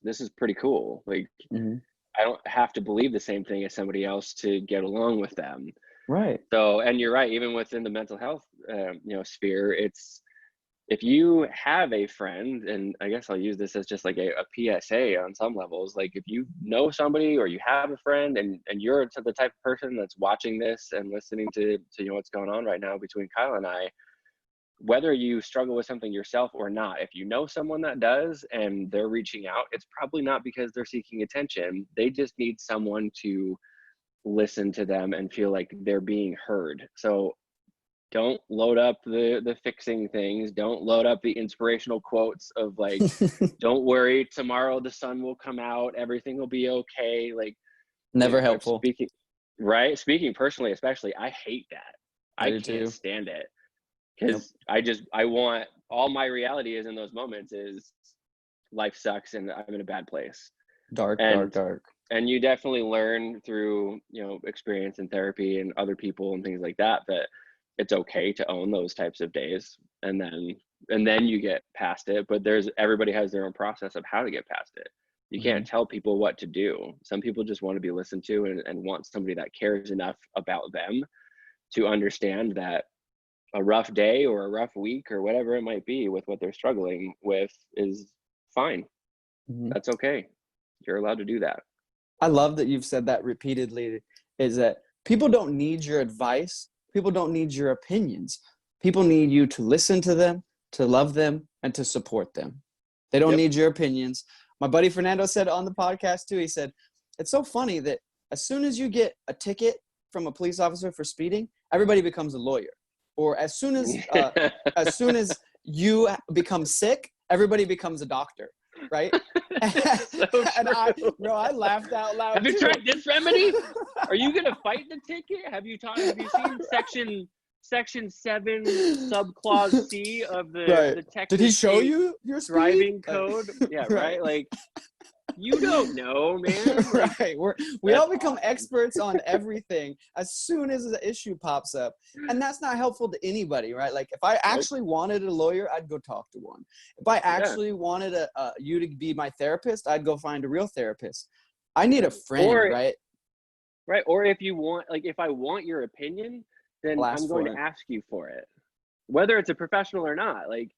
this is pretty cool. Like I don't have to believe the same thing as somebody else to get along with them. Right. So, and you're right, even within the mental health you know, sphere, it's, if you have a friend, and I guess I'll use this as just like a PSA on some levels, like if you know somebody or you have a friend and you're the type of person that's watching this and listening to you know what's going on right now between Kyle and I, whether you struggle with something yourself or not, if you know someone that does and they're reaching out, it's probably not because they're seeking attention. They just need someone to listen to them and feel like they're being heard. So don't load up the fixing things. Don't load up the inspirational quotes of like, don't worry, tomorrow the sun will come out, everything will be okay. Like, Never helpful. Speaking personally, especially, I hate that. I can't too. stand it, because I want, all my reality is in those moments is life sucks and I'm in a bad place. Dark. And you definitely learn through, experience and therapy and other people and things like that, that it's okay to own those types of days, and then you get past it. But everybody has their own process of how to get past it. You can't tell people what to do. Some people just want to be listened to and want somebody that cares enough about them to understand that a rough day or a rough week or whatever it might be with what they're struggling with is fine. That's okay. You're allowed to do that. I love that you've said that repeatedly, is that people don't need your advice. People don't need your opinions. People need you to listen to them, to love them, and to support them. They don't need your opinions. My buddy Fernando said on the podcast too, he said, it's so funny that as soon as you get a ticket from a police officer for speeding, everybody becomes a lawyer. Or as soon as you become sick, everybody becomes a doctor, right? So and I laughed out loud. Have you tried this remedy? Are you gonna fight the ticket? Have you seen section 7 subclause C of the Texas Did he show State you your speed? driving code? Yeah, right. Like, you don't know, man. Like, right. We all become experts on everything as soon as the issue pops up. And that's not helpful to anybody, right? Like, if I actually wanted a lawyer, I'd go talk to one. If I actually wanted you to be my therapist, I'd go find a real therapist. I need a friend, right? Right. Or if I want your opinion, then I'm going to ask you for it, whether it's a professional or not. Like,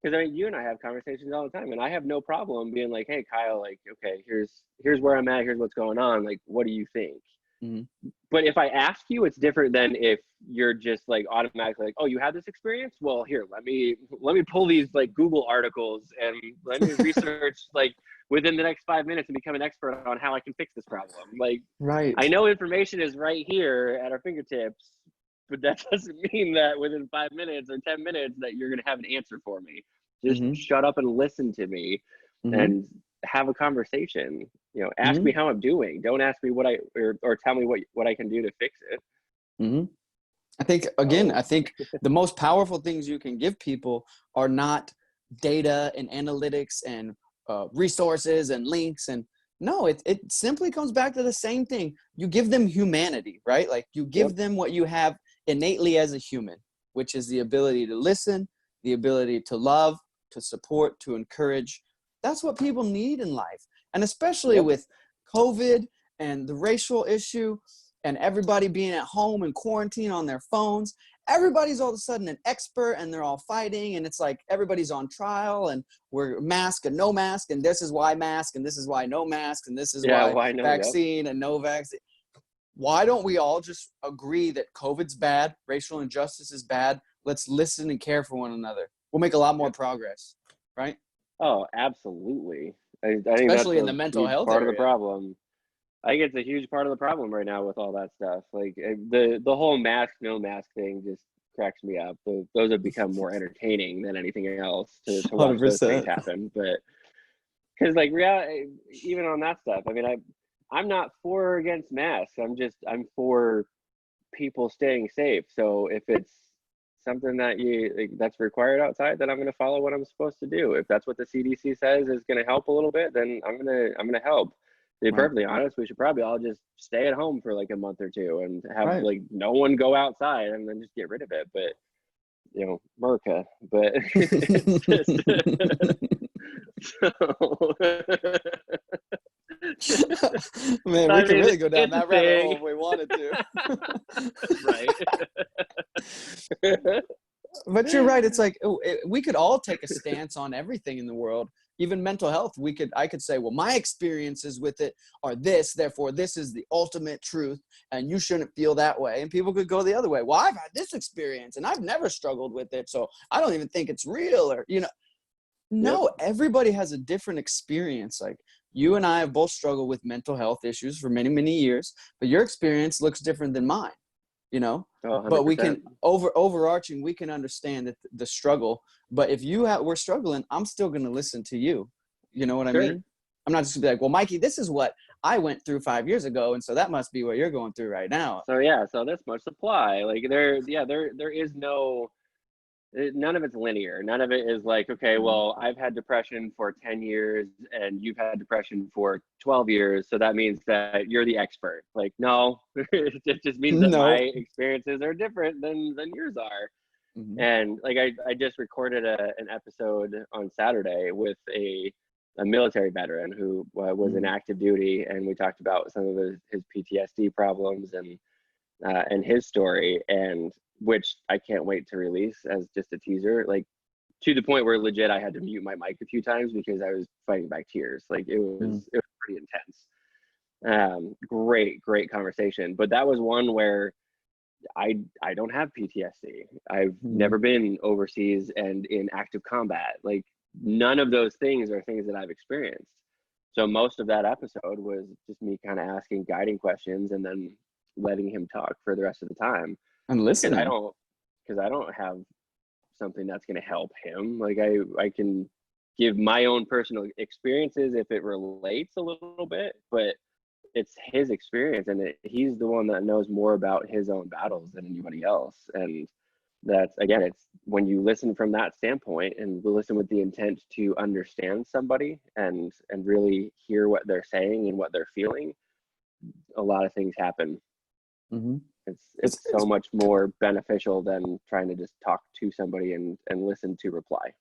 because I mean, you and I have conversations all the time, and I have no problem being like, "Hey, Kyle, like, okay, here's where I'm at. Here's what's going on. Like, what do you think?" But if I ask you, it's different than if you're just like automatically like, "Oh, you had this experience? Well, here, let me pull these like Google articles and let me research like within the next 5 minutes and become an expert on how I can fix this problem." Like, right. I know information is right here at our fingertips, but that doesn't mean that within 5 minutes or 10 minutes that you're going to have an answer for me. Just shut up and listen to me and have a conversation. Ask me how I'm doing. Don't ask me or tell me what I can do to fix it. I think the most powerful things you can give people are not data and analytics and resources and links. And no, it simply comes back to the same thing. You give them humanity, right? Like, you give them what you have innately as a human, which is the ability to listen, the ability to love, to support, to encourage. That's what people need in life. And especially with COVID and the racial issue and everybody being at home and quarantine on their phones, everybody's all of a sudden an expert, and they're all fighting, and it's like everybody's on trial, and we're mask and no mask, and this is why mask, and this is why no mask, and this is why no, vaccine and no vaccine. Why don't we all just agree that COVID's bad, racial injustice is bad? Let's listen and care for one another. We'll make a lot more progress, right? Oh, absolutely. I think especially that's in the mental health part area. Of the problem. I think it's a huge part of the problem right now with all that stuff. Like, the whole mask, no mask thing just cracks me up. Those have become more entertaining than anything else to watch 100%. Those things happen. But because like reality, even on that stuff, I mean, I'm not for or against masks. I'm for people staying safe. So if it's something that that's required outside, then I'm going to follow what I'm supposed to do. If that's what the CDC says is going to help a little bit, then I'm going to help. To be perfectly honest, we should probably all just stay at home for like a month or two and have like no one go outside, and then just get rid of it. But America. But it's just, man, we could really go down that rabbit hole if we wanted to. Right. But you're right. It's like we could all take a stance on everything in the world, even mental health. I could say, well, my experiences with it are this, therefore this is the ultimate truth, and you shouldn't feel that way. And people could go the other way. Well, I've had this experience and I've never struggled with it, so I don't even think it's real. Or no, everybody has a different experience. Like, you and I have both struggled with mental health issues for many, many years, but your experience looks different than mine. you know, Oh, but we 100%. can overarching, we can understand that the struggle, but if we're struggling, I'm still going to listen to you. You know what I Sure. mean? I'm not just gonna be like, well, Mikey, this is what I went through 5 years ago. And so that must be what you're going through right now. So yeah, so this much supply. Like there is no, none of it's linear. None of it is like, okay, well, I've had depression for 10 years and you've had depression for 12 years. So that means that you're the expert. Like, no, it just means that my No. experiences are different than yours are. Mm-hmm. And like, I just recorded an episode on Saturday with a military veteran who was in active duty. And we talked about some of his PTSD problems and his story, and which I can't wait to release as just a teaser, like to the point where legit I had to mute my mic a few times because I was fighting back tears. Like it was pretty intense. Great conversation. But that was one where I don't have PTSD. I've never been overseas and in active combat. Like none of those things are things that I've experienced. So most of that episode was just me kind of asking guiding questions and then letting him talk for the rest of the time. And listening. Because I don't have something that's going to help him. Like I can give my own personal experiences if it relates a little bit, but it's his experience, and he's the one that knows more about his own battles than anybody else. And that's, again, it's when you listen from that standpoint and listen with the intent to understand somebody and really hear what they're saying and what they're feeling, a lot of things happen. It's so much more beneficial than trying to just talk to somebody and listen to reply.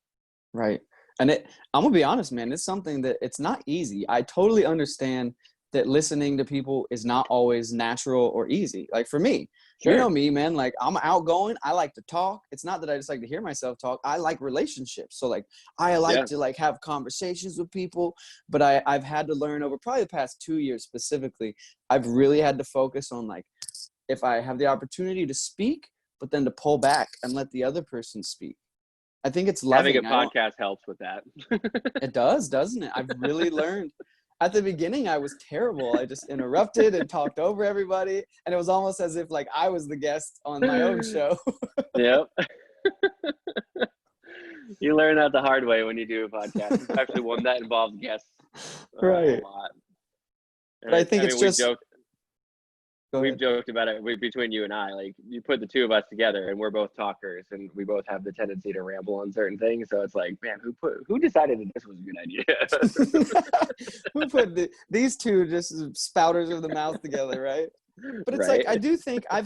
Right. And I'm gonna be honest, man, it's something that it's not easy. I totally understand that listening to people is not always natural or easy. Like for me, Sure. You know me, man, like I'm outgoing. I like to talk. It's not that I just like to hear myself talk. I like relationships. So like, I like to like have conversations with people, but I've had to learn over probably the past 2 years specifically, I've really had to focus on like, if I have the opportunity to speak, but then to pull back and let the other person speak. I think it's loving. Having a podcast helps with that. It does, doesn't it? I've really learned. At the beginning, I was terrible. I just interrupted and talked over everybody. And it was almost as if like I was the guest on my own show. Yep. You learn that the hard way when you do a podcast, especially one that involves guests Right. a lot. But I think it's just... We've joked about it between you and I. Like, you put the two of us together, and we're both talkers, and we both have the tendency to ramble on certain things. So it's like, man, who decided that this was a good idea? Who put these two just spouters of the mouth together, right? But it's like, I do think I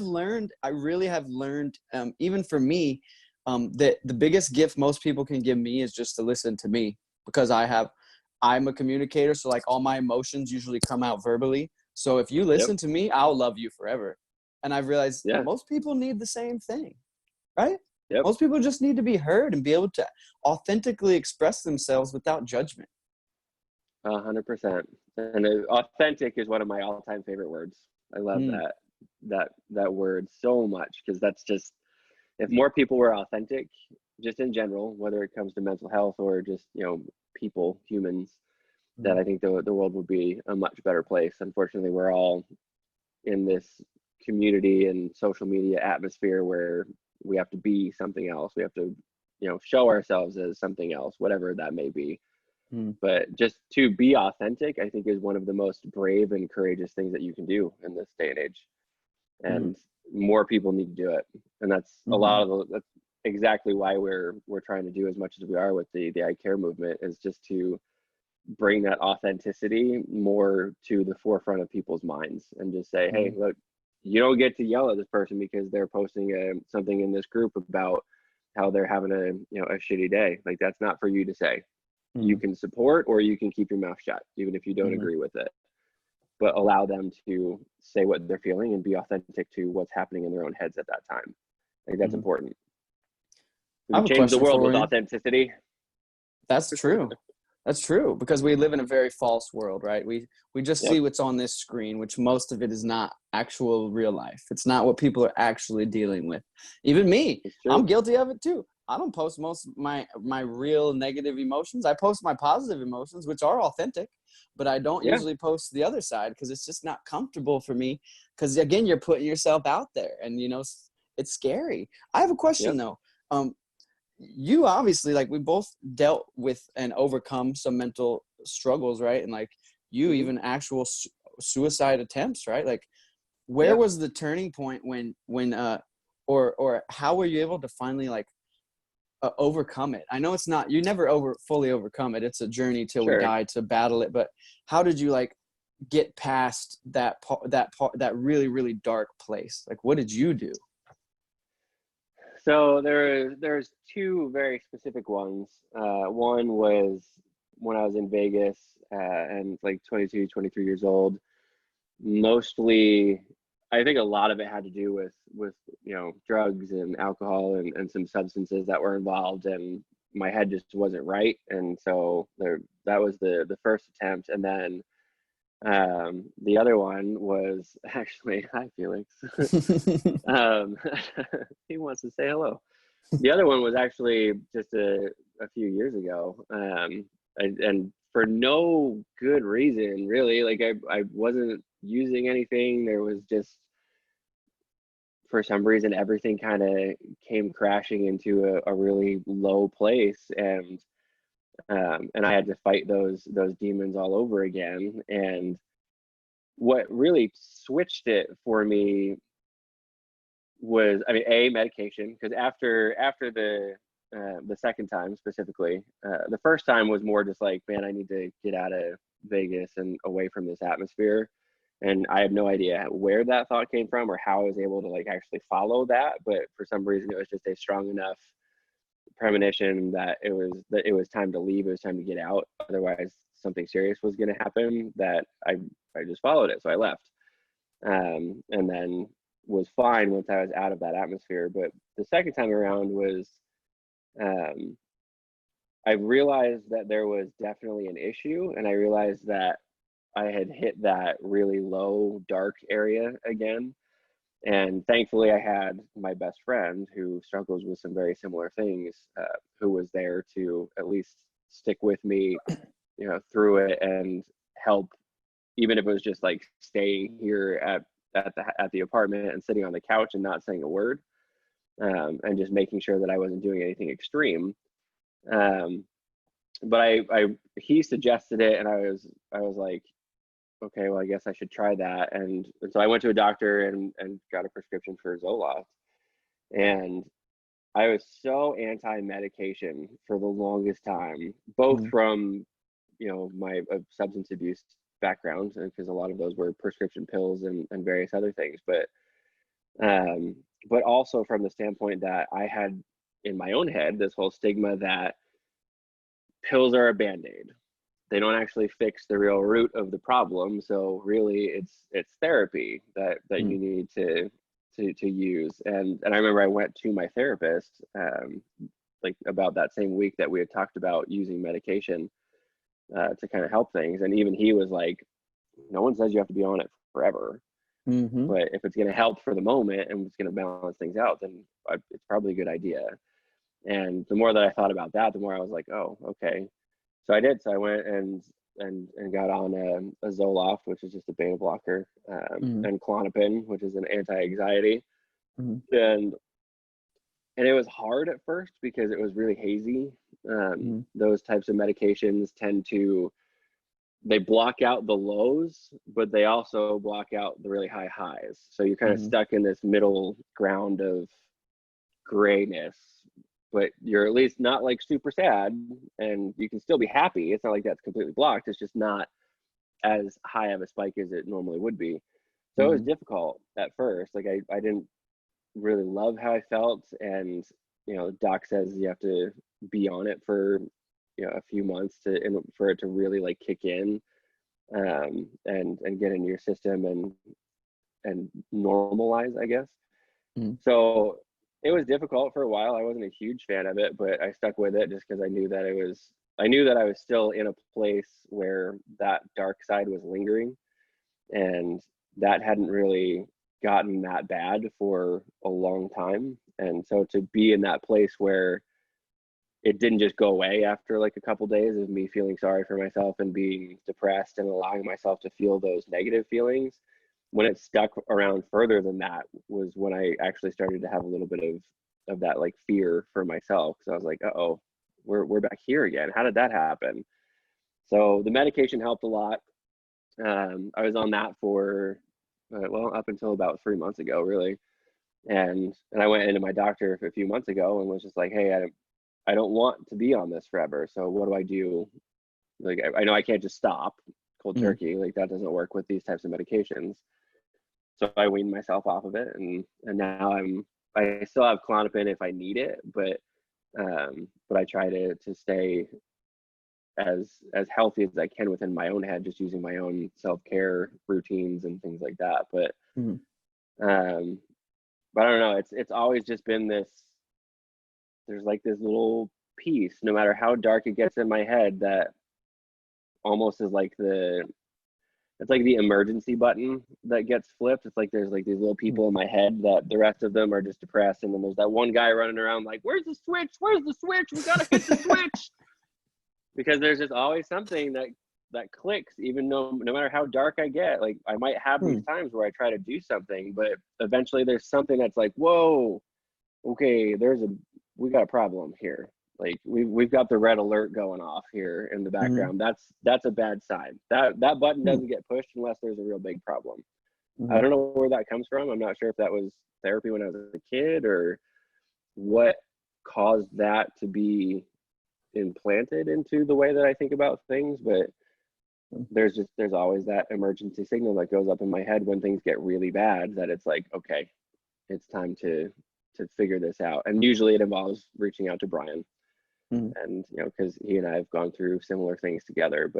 really have learned, even for me, that the biggest gift most people can give me is just to listen to me, because I'm a communicator. So like all my emotions usually come out verbally. So if you listen to me, I'll love you forever. And I've realized most people need the same thing, right? Yep. Most people just need to be heard and be able to authentically express themselves without judgment. 100%. And authentic is one of my all-time favorite words. I love that word so much, because that's just, if more people were authentic, just in general, whether it comes to mental health or just, people, humans, that I think the world would be a much better place. Unfortunately, we're all in this community and social media atmosphere where we have to be something else. We have to, show ourselves as something else, whatever that may be. But just to be authentic, I think, is one of the most brave and courageous things that you can do in this day and age. And more people need to do it. And that's that's exactly why we're trying to do as much as we are with the iCare movement, is just to bring that authenticity more to the forefront of people's minds, and just say, hey, look, you don't get to yell at this person because they're posting something in this group about how they're having a shitty day. Like, that's not for you to say. You can support, or you can keep your mouth shut, even if you don't agree with it, but allow them to say what they're feeling and be authentic to what's happening in their own heads at that time. I think that's important. We can change the world with authenticity. That's true. That's true, because we live in a very false world, right? We just see what's on this screen, which most of it is not actual real life. It's not what people are actually dealing with. Even me, I'm guilty of it too. I don't post most of my real negative emotions. I post my positive emotions, which are authentic, but I don't Yeah. usually post the other side because it's just not comfortable for me. Because again, you're putting yourself out there, and it's scary. I have a question Yep. though. You obviously, like, we both dealt with and overcome some mental struggles, right? And like you, Mm-hmm. even actual suicide attempts, right? Like, where Yeah. was the turning point or how were you able to finally like overcome it? I know it's not, you never fully overcome it. It's a journey till we Sure. die to battle it. But how did you like get past that really, really dark place? Like, what did you do? So there's two very specific ones. One was when I was in Vegas, and like 22, 23 years old. Mostly, I think a lot of it had to do with drugs and alcohol and some substances that were involved, and my head just wasn't right. And so that was the first attempt. And then the other one was actually, hi Felix. um, he wants to say hello. The other one was actually just a few years ago, and for no good reason, really. Like I wasn't using anything. There was just, for some reason, everything kind of came crashing into a really low place, and I had to fight those demons all over again. And what really switched it for me was, I mean, medication, because after the second time specifically, the first time was more just like, man, I need to get out of Vegas and away from this atmosphere. And I have no idea where that thought came from or how I was able to like actually follow that, but for some reason it was just a strong enough premonition that it was time to leave, it was time to get out, otherwise something serious was going to happen, that I just followed it. So I left, and then was fine once I was out of that atmosphere. But the second time around was, um, I realized that there was definitely an issue, and I realized that I had hit that really low, dark area again. And thankfully, I had my best friend who struggles with some very similar things, who was there to at least stick with me, through it and help, even if it was just like staying here at the apartment and sitting on the couch and not saying a word, and just making sure that I wasn't doing anything extreme. Um, but he suggested it, and I was like, okay, well, I guess I should try that. And so I went to a doctor and got a prescription for Zoloft. And I was so anti-medication for the longest time, both Mhm. from, my substance abuse background, because a lot of those were prescription pills and various other things. Um, but also from the standpoint that I had in my own head this whole stigma that pills are a band-aid. They don't actually fix the real root of the problem. So really it's therapy that Mm. you need to use. And I remember I went to my therapist, like about that same week that we had talked about using medication, to kind of help things. And even he was like, no one says you have to be on it forever, Mhm. but if it's going to help for the moment and it's going to balance things out, then it's probably a good idea. And the more that I thought about that, the more I was like, oh, okay. So I did. So I went and got on a Zoloft, which is just a beta blocker, Mhm. and Klonopin, which is an anti-anxiety. Mhm. And it was hard at first because it was really hazy. Mhm. Those types of medications they block out the lows, but they also block out the really high highs. So you're kind of Mhm. stuck in this middle ground of grayness, but you're at least not like super sad, and you can still be happy. It's not like that's completely blocked. It's just not as high of a spike as it normally would be. So it was Mhm. difficult at first. Like I didn't really love how I felt, and doc says you have to be on it for a few months for it to really like kick in, and get into your system and normalize, I guess. Mhm. So it was difficult for a while. I wasn't a huge fan of it, but I stuck with it just because I knew that I was still in a place where that dark side was lingering, and that hadn't really gotten that bad for a long time. And so to be in that place where it didn't just go away after like a couple days of me feeling sorry for myself and being depressed and allowing myself to feel those negative feelings. When it stuck around further than that was when I actually started to have a little bit of that like fear for myself. So I was like, uh-oh, we're back here again. How did that happen? So the medication helped a lot. I was on that for well, up until about 3 months ago, really. And I went into my doctor a few months ago and was just like, hey, I don't want to be on this forever. So what do I do? Like, I know I can't just stop cold turkey. Like that doesn't work with these types of medications. So I weaned myself off of it, and now I still have Klonopin if I need it, but I try to stay as healthy as I can within my own head, just using my own self-care routines and things like that. But but I don't know. It's always just been this. There's like this little piece, no matter how dark it gets in my head, that almost is like it's like the emergency button that gets flipped. It's like there's like these little people in my head that the rest of them are just depressed, and then there's that one guy running around like, "Where's the switch? Where's the switch? We gotta hit the switch!" Because there's just always something that clicks, even though no matter how dark I get. Like I might have these times where I try to do something, but eventually there's something that's like, "Whoa, okay, we got a problem here. Like we've got the red alert going off here in the background. That's a bad sign. That button doesn't get pushed unless there's a real big problem." I don't know where that comes from. I'm not sure if that was therapy when I was a kid or what caused that to be implanted into the way that I think about things, but there's always that emergency signal that goes up in my head when things get really bad, that it's like, okay, it's time to figure this out. And usually it involves reaching out to Brian. And because he and I have gone through similar things together,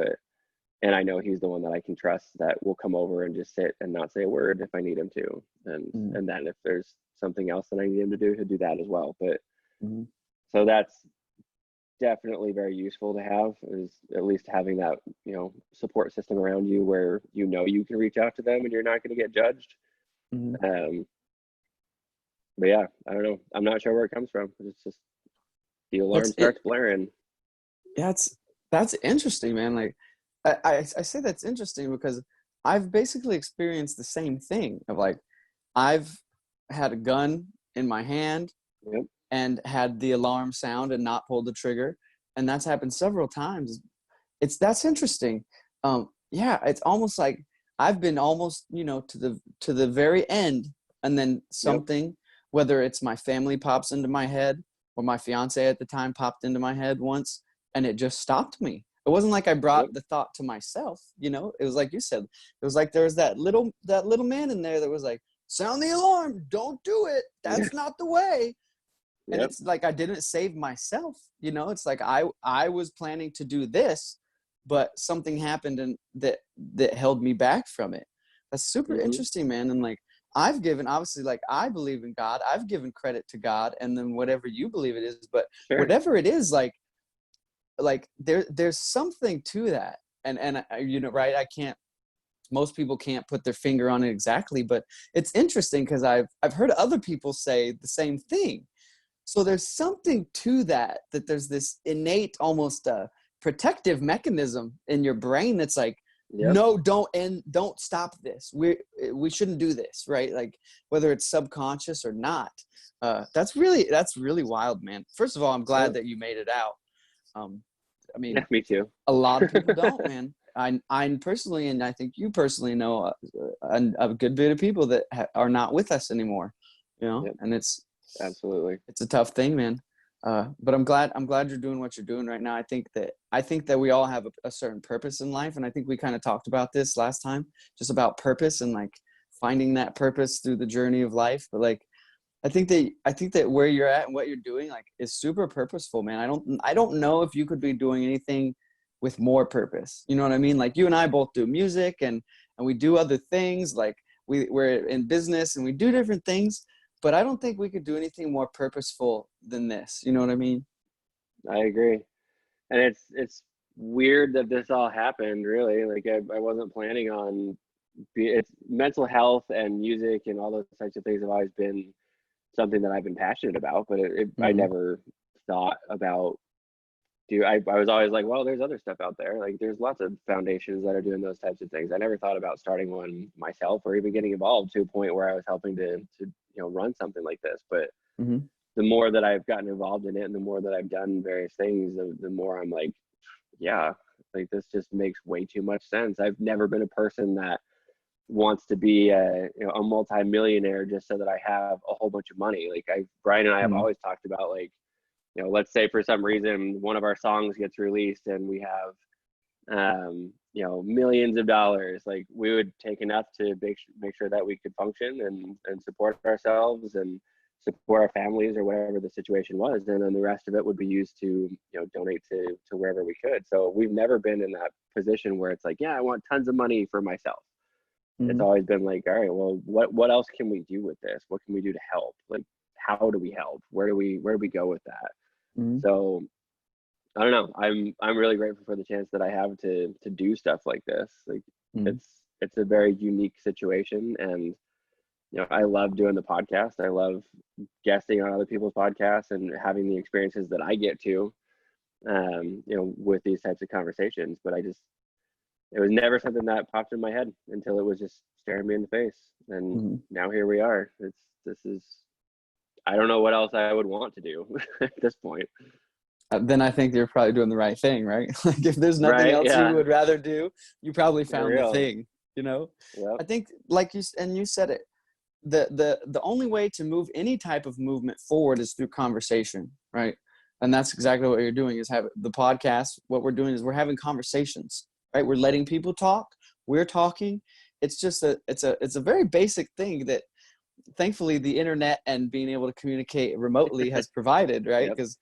and I know he's the one that I can trust that will come over and just sit and not say a word if I need him to. And then if there's something else that I need him to do, he'll do that as well. But so that's definitely very useful to have, is at least having that support system around you where you can reach out to them and you're not going to get judged. But yeah, I don't know. I'm not sure where it comes from. It's just the alarm starts blaring. Yeah, that's interesting, man. Like I say that's interesting because I've basically experienced the same thing of like I've had a gun in my hand and had the alarm sound and not pulled the trigger, and that's happened several times. That's interesting. Yeah, it's almost like I've been almost to the very end, and then something, whether it's my family pops into my head or my fiance at the time popped into my head once, and it just stopped me. It wasn't like I brought the thought to myself, it was like you said, it was like there was that little man in there that was like, sound the alarm, don't do it, that's not the way. And it's like I didn't save myself, it's like I was planning to do this, but something happened and that held me back from it. That's super interesting, man. And like I've given, obviously, like I believe in God, I've given credit to God, and then whatever you believe it is, but whatever it is, like there's something to that. And right, I can't, most people can't put their finger on it exactly, but it's interesting because I've heard other people say the same thing. So there's something to that there's this innate, almost protective mechanism in your brain that's like, no, don't stop this. We shouldn't do this, right? Like whether it's subconscious or not. That's really wild, man. First of all, I'm glad that you made it out. I mean, me too. A lot of people don't, man. I personally, and I think you personally know a good bit of people that are not with us anymore, and it's absolutely, it's a tough thing, man. But I'm glad you're doing what you're doing right now. I think that we all have a certain purpose in life. And I think we kind of talked about this last time, just about purpose and like finding that purpose through the journey of life. But like, I think that where you're at and what you're doing, like, is super purposeful, man. I don't know if you could be doing anything with more purpose. You know what I mean? Like you and I both do music and we do other things. Like we're in business and we do different things, but I don't think we could do anything more purposeful than this. You know what I mean? I agree. And it's weird that this all happened, really. Like I wasn't planning on it's mental health and music and all those types of things have always been something that I've been passionate about, but I never thought about I was always like, well, there's other stuff out there. Like there's lots of foundations that are doing those types of things. I never thought about starting one myself or even getting involved to a point where I was helping to run something like this. But the more that I've gotten involved in it and the more that I've done various things, the more I'm like, yeah, like this just makes way too much sense. I've never been a person that wants to be a multi-millionaire just so that I have a whole bunch of money. Like Brian and I have always talked about, like, let's say for some reason one of our songs gets released and we have millions of dollars. Like we would take enough to make sure that we could function and support ourselves and support our families or whatever the situation was, and then the rest of it would be used to donate to wherever we could. So we've never been in that position where it's like, yeah, I want tons of money for myself. It's always been like, all right, well, what else can we do with this? What can we do to help? Like, how do we help? Where do we go with that? So I don't know. I'm really grateful for the chance that I have to do stuff like this. Like it's a very unique situation, and I love doing the podcast. I love guesting on other people's podcasts and having the experiences that I get to, with these types of conversations. But it was never something that popped in my head until it was just staring me in the face. And now here we are. I don't know what else I would want to do at this point. Then I think you're probably doing the right thing, right? Like if there's nothing else you would rather do, you probably found the thing, Yep. I think like you said it, the only way to move any type of movement forward is through conversation, right? And that's exactly what you're doing, is have the podcast. What we're doing is we're having conversations, right? We're letting people talk. We're talking. It's just it's a very basic thing that thankfully the internet and being able to communicate remotely has provided, right? Because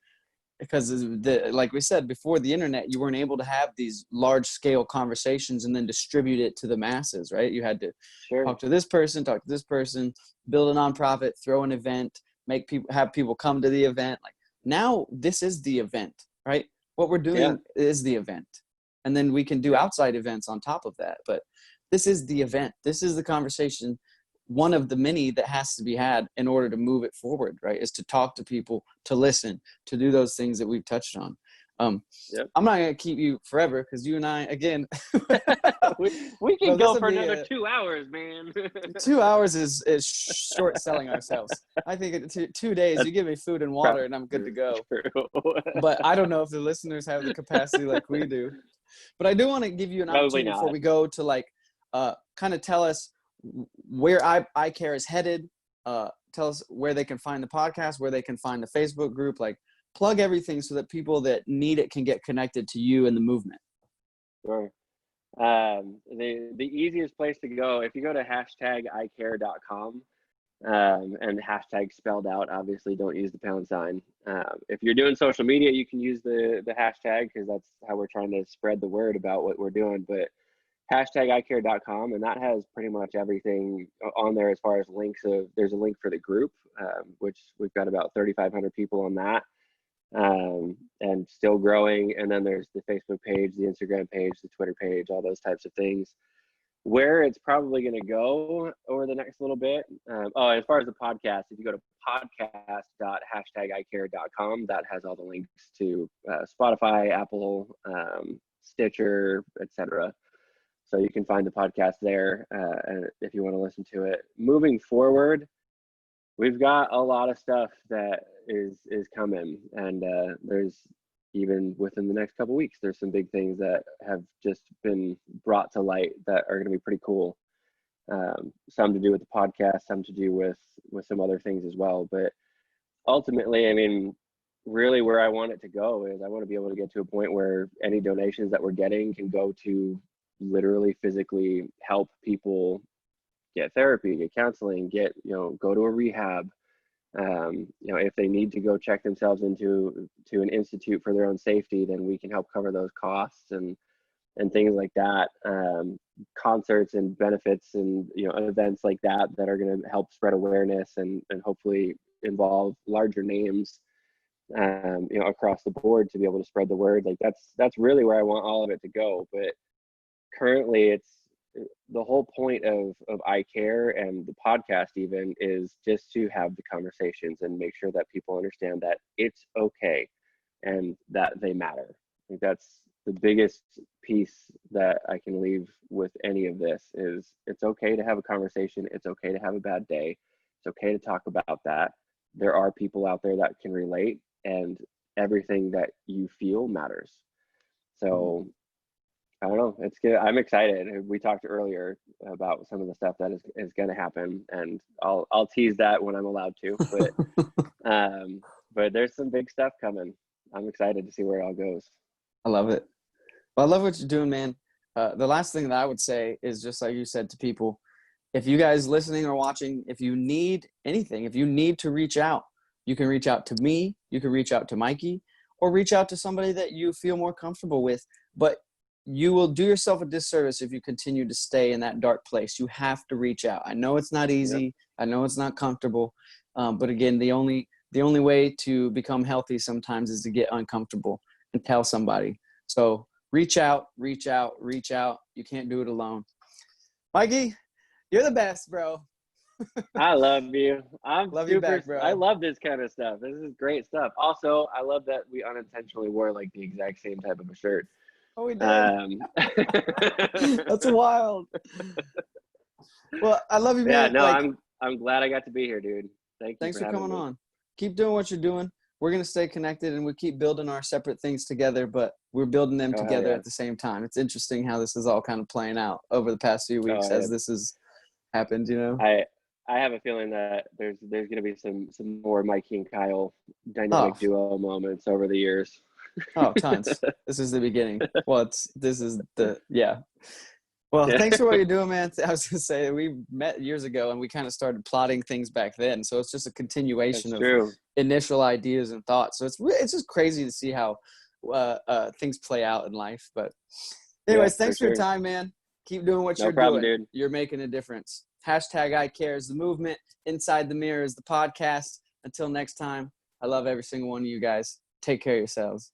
like we said before, the internet, you weren't able to have these large scale conversations and then distribute it to the masses, right? You had to talk to this person, build a nonprofit, throw an event, have people come to the event. Like now this is the event, right? What we're doing is the event. And then we can do outside events on top of that. But this is the event. This is the conversation. One of the many that has to be had in order to move it forward, right? Is to talk to people, to listen, to do those things that we've touched on. I'm not going to keep you forever because you and I, again, we can go for another 2 hours, man. 2 hours is short selling ourselves. I think 2 days, you give me food and water and I'm good to go. But I don't know if the listeners have the capacity like we do. But I do want to give you an opportunity before we go to like kind of tell us where iCare is headed. Tell us where they can find the podcast, where they can find the Facebook group, like plug everything so that people that need it can get connected to you and the movement. Sure. The easiest place to go, if you go to #iCare.com, and hashtag spelled out, obviously don't use the £. If you're doing social media, you can use the hashtag because that's how we're trying to spread the word about what we're doing. But #iCare.com, and that has pretty much everything on there as far as links. There's a link for the group, which we've got about 3,500 people on that, and still growing. And then there's the Facebook page, the Instagram page, the Twitter page, all those types of things. Where it's probably going to go over the next little bit. As far as the podcast, if you go to podcast.#iCare.com, that has all the links to Spotify, Apple, Stitcher, etc. So you can find the podcast there if you want to listen to it. Moving forward, we've got a lot of stuff that is coming, and there's even within the next couple of weeks, there's some big things that have just been brought to light that are going to be pretty cool. Some to do with the podcast, some to do with some other things as well. But ultimately, I mean, really where I want it to go is I want to be able to get to a point where any donations that we're getting can go to literally physically help people get therapy, get counseling, go to a rehab. If they need to go check themselves into an institute for their own safety, then we can help cover those costs and things like that. Concerts and benefits and events like that are going to help spread awareness and hopefully involve larger names across the board to be able to spread the word. Like that's really where I want all of it to go. But currently it's the whole point of iCare and the podcast even is just to have the conversations and make sure that people understand that it's okay. and that they matter. I think that's the biggest piece that I can leave with any of this is it's okay to have a conversation. It's okay to have a bad day. It's okay to talk about that. There are people out there that can relate, and everything that you feel matters. So I don't know. It's good. I'm excited. We talked earlier about some of the stuff that is going to happen, and I'll tease that when I'm allowed to. But there's some big stuff coming. I'm excited to see where it all goes. I love it. Well, I love what you're doing, man. The last thing that I would say is just like you said to people, if you guys listening or watching, if you need anything, if you need to reach out, you can reach out to me, you can reach out to Mikey, or reach out to somebody that you feel more comfortable with. But you will do yourself a disservice if you continue to stay in that dark place. You have to reach out. I know it's not easy. Yep. I know it's not comfortable. But again, the only way to become healthy sometimes is to get uncomfortable and tell somebody. So reach out. You can't do it alone. Mikey, you're the best, bro. I love you. Love you back, bro. I love this kind of stuff. This is great stuff. Also, I love that we unintentionally wore like the exact same type of a shirt. Oh, we did. That's wild. Well, I love you, man. Yeah, no, I'm glad I got to be here, dude. Thanks for coming on. Keep doing what you're doing. We're going to stay connected, and we keep building our separate things together, but we're building them together at the same time. It's interesting how this is all kind of playing out over the past few weeks as this has happened, you know? I have a feeling that there's going to be some more Mikey and Kyle dynamic duo moments over the years. Oh, tons. This is the beginning. Well, Well, thanks for what you're doing, man. I was going to say, we met years ago and we kind of started plotting things back then. So it's just a continuation of initial ideas and thoughts. So it's just crazy to see how things play out in life. But anyways, thanks for your time, man. Keep doing what you're doing. Dude. You're making a difference. #iCare is the movement. Inside the Mirror is the podcast. Until next time, I love every single one of you guys. Take care of yourselves.